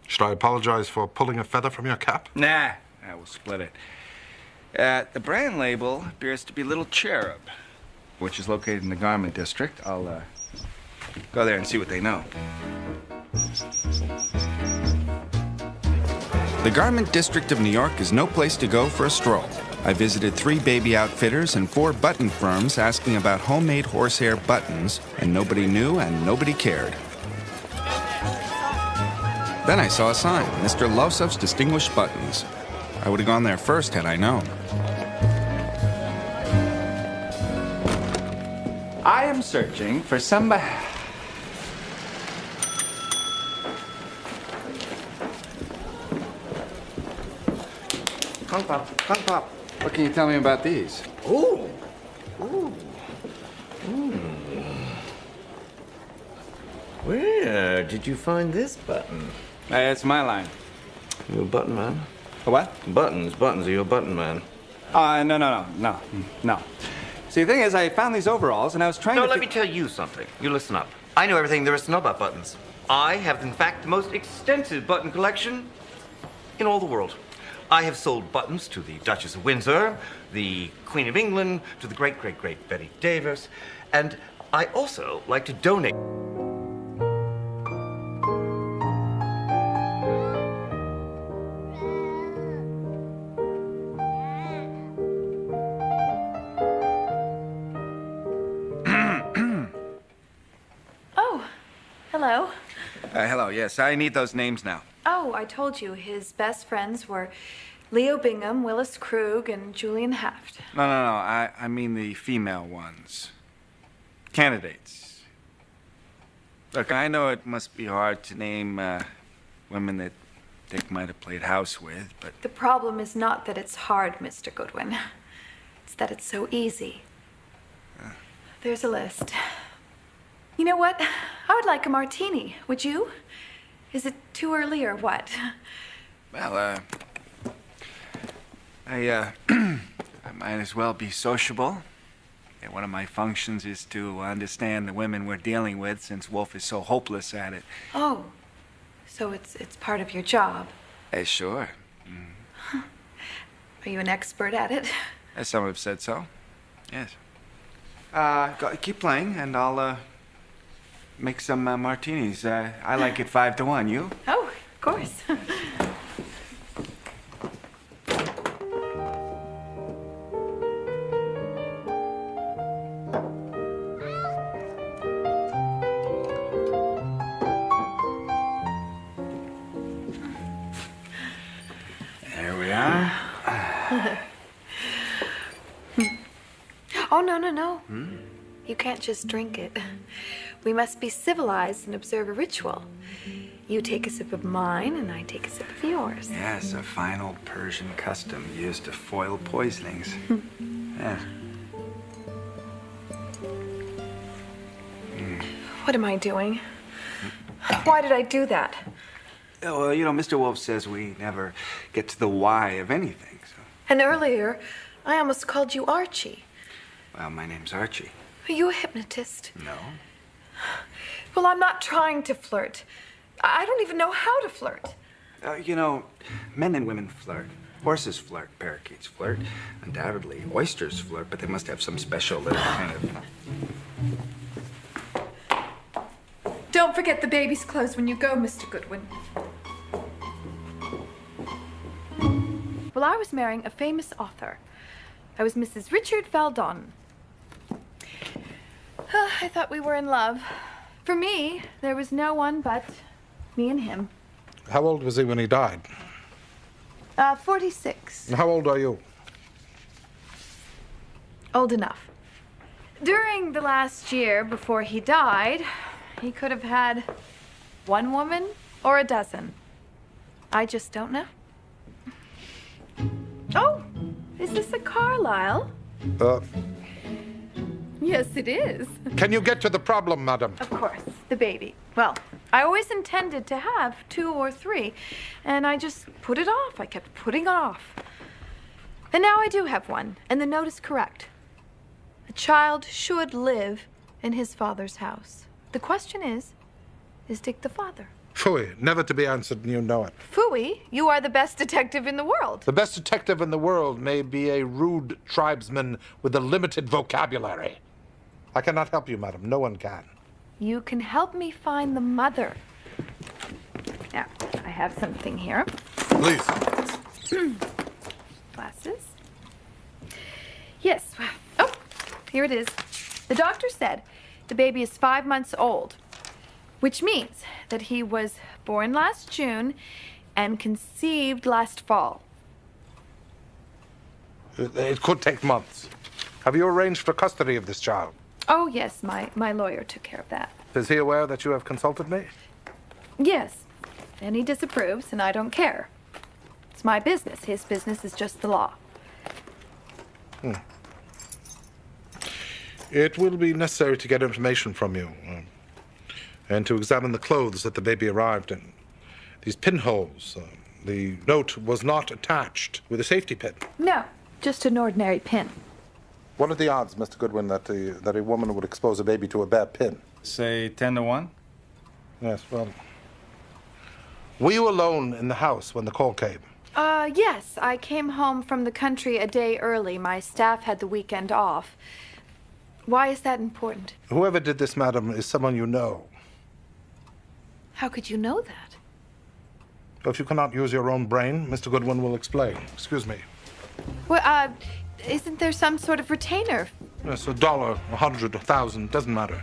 Should I apologize for pulling a feather from your cap? Nah, we'll split it. The brand label appears to be Little Cherub. which is located in the Garment District. I'll go there and see what they know. The Garment District of New York is no place to go for a stroll. I visited 3 baby outfitters and 4 button firms asking about homemade horsehair buttons, and nobody knew and nobody cared. Then I saw a sign, Mr. Losov's Distinguished Buttons. I would have gone there first had I known. I am searching for somebody. Kung Pop. What can you tell me about these? Ooh. Ooh. Ooh. Where did you find this button? It's my line. You a button man? A what? Buttons. Are you a button man? No. See, the thing is, I found these overalls, and I was trying to... No, let me tell you something. You listen up. I know everything there is to know about buttons. I have, in fact, the most extensive button collection in all the world. I have sold buttons to the Duchess of Windsor, the Queen of England, to the great Betty Davis, and I also like to donate. Oh, hello. Hello, yes, I need those names now. Oh, I told you his best friends were Leo Bingham, Willis Krug, and Julian Haft. No, I mean the female ones. Candidates. Look, I know it must be hard to name women that Dick might have played house with, but... The problem is not that it's hard, Mr. Goodwin. It's that it's so easy. There's a list. You know what? I would like a martini. Would you? Is it too early or what? Well, I might as well be sociable. Yeah, one of my functions is to understand the women we're dealing with, since Wolfe is so hopeless at it. Oh, so it's part of your job. Sure. Are you an expert at it? Some have said so. Yes. Keep playing, and I'll make some martinis. I like it 5-1. You? Oh, of course. There we are. Oh, no. You can't just drink it. We must be civilized and observe a ritual. You take a sip of mine, and I take a sip of yours. Yes, a fine old Persian custom used to foil poisonings. Yes. What am I doing? Why did I do that? Well, you know, Mr. Wolfe says we never get to the why of anything, so... And earlier, I almost called you Archie. Well, my name's Archie. Are you a hypnotist? No. Well, I'm not trying to flirt. I don't even know how to flirt. You know, men and women flirt. Horses flirt, parakeets flirt. Undoubtedly, oysters flirt, but they must have some special little kind of... Don't forget the baby's clothes when you go, Mr. Goodwin. Well, I was marrying a famous author. I was Mrs. Richard Valdon. I thought we were in love. For me, there was no one but me and him. How old was he when he died? 46. And how old are you? Old enough. During the last year before he died, he could have had one woman or a dozen. I just don't know. Oh, is this a Carlisle? Yes, it is. Can you get to the problem, madam? Of course, the baby. Well, I always intended to have 2 or 3, and I just put it off. I kept putting it off. And now I do have one, and the note is correct. A child should live in his father's house. The question is Dick the father? Phooey, never to be answered, and you know it. Phooey, you are the best detective in the world. The best detective in the world may be a rude tribesman with a limited vocabulary. I cannot help you, madam. No one can. You can help me find the mother. Now, I have something here. Please. Glasses. Yes. Oh, here it is. The doctor said the baby is 5 months old, which means that he was born last June and conceived last fall. It could take months. Have you arranged for custody of this child? Oh, yes, my lawyer took care of that. Is he aware that you have consulted me? Yes, and he disapproves, and I don't care. It's my business. His business is just the law. It will be necessary to get information from you and to examine the clothes that the baby arrived in. These pinholes, the note was not attached with a safety pin. No, just an ordinary pin. What are the odds, Mr. Goodwin, that a woman would expose a baby to a bad pin? Say 10 to 1? Yes, well... Were you alone in the house when the call came? Yes. I came home from the country a day early. My staff had the weekend off. Why is that important? Whoever did this, madam, is someone you know. How could you know that? If you cannot use your own brain, Mr. Goodwin will explain. Excuse me. Well, isn't there some sort of retainer? Yes, $1, 100, 1,000, doesn't matter.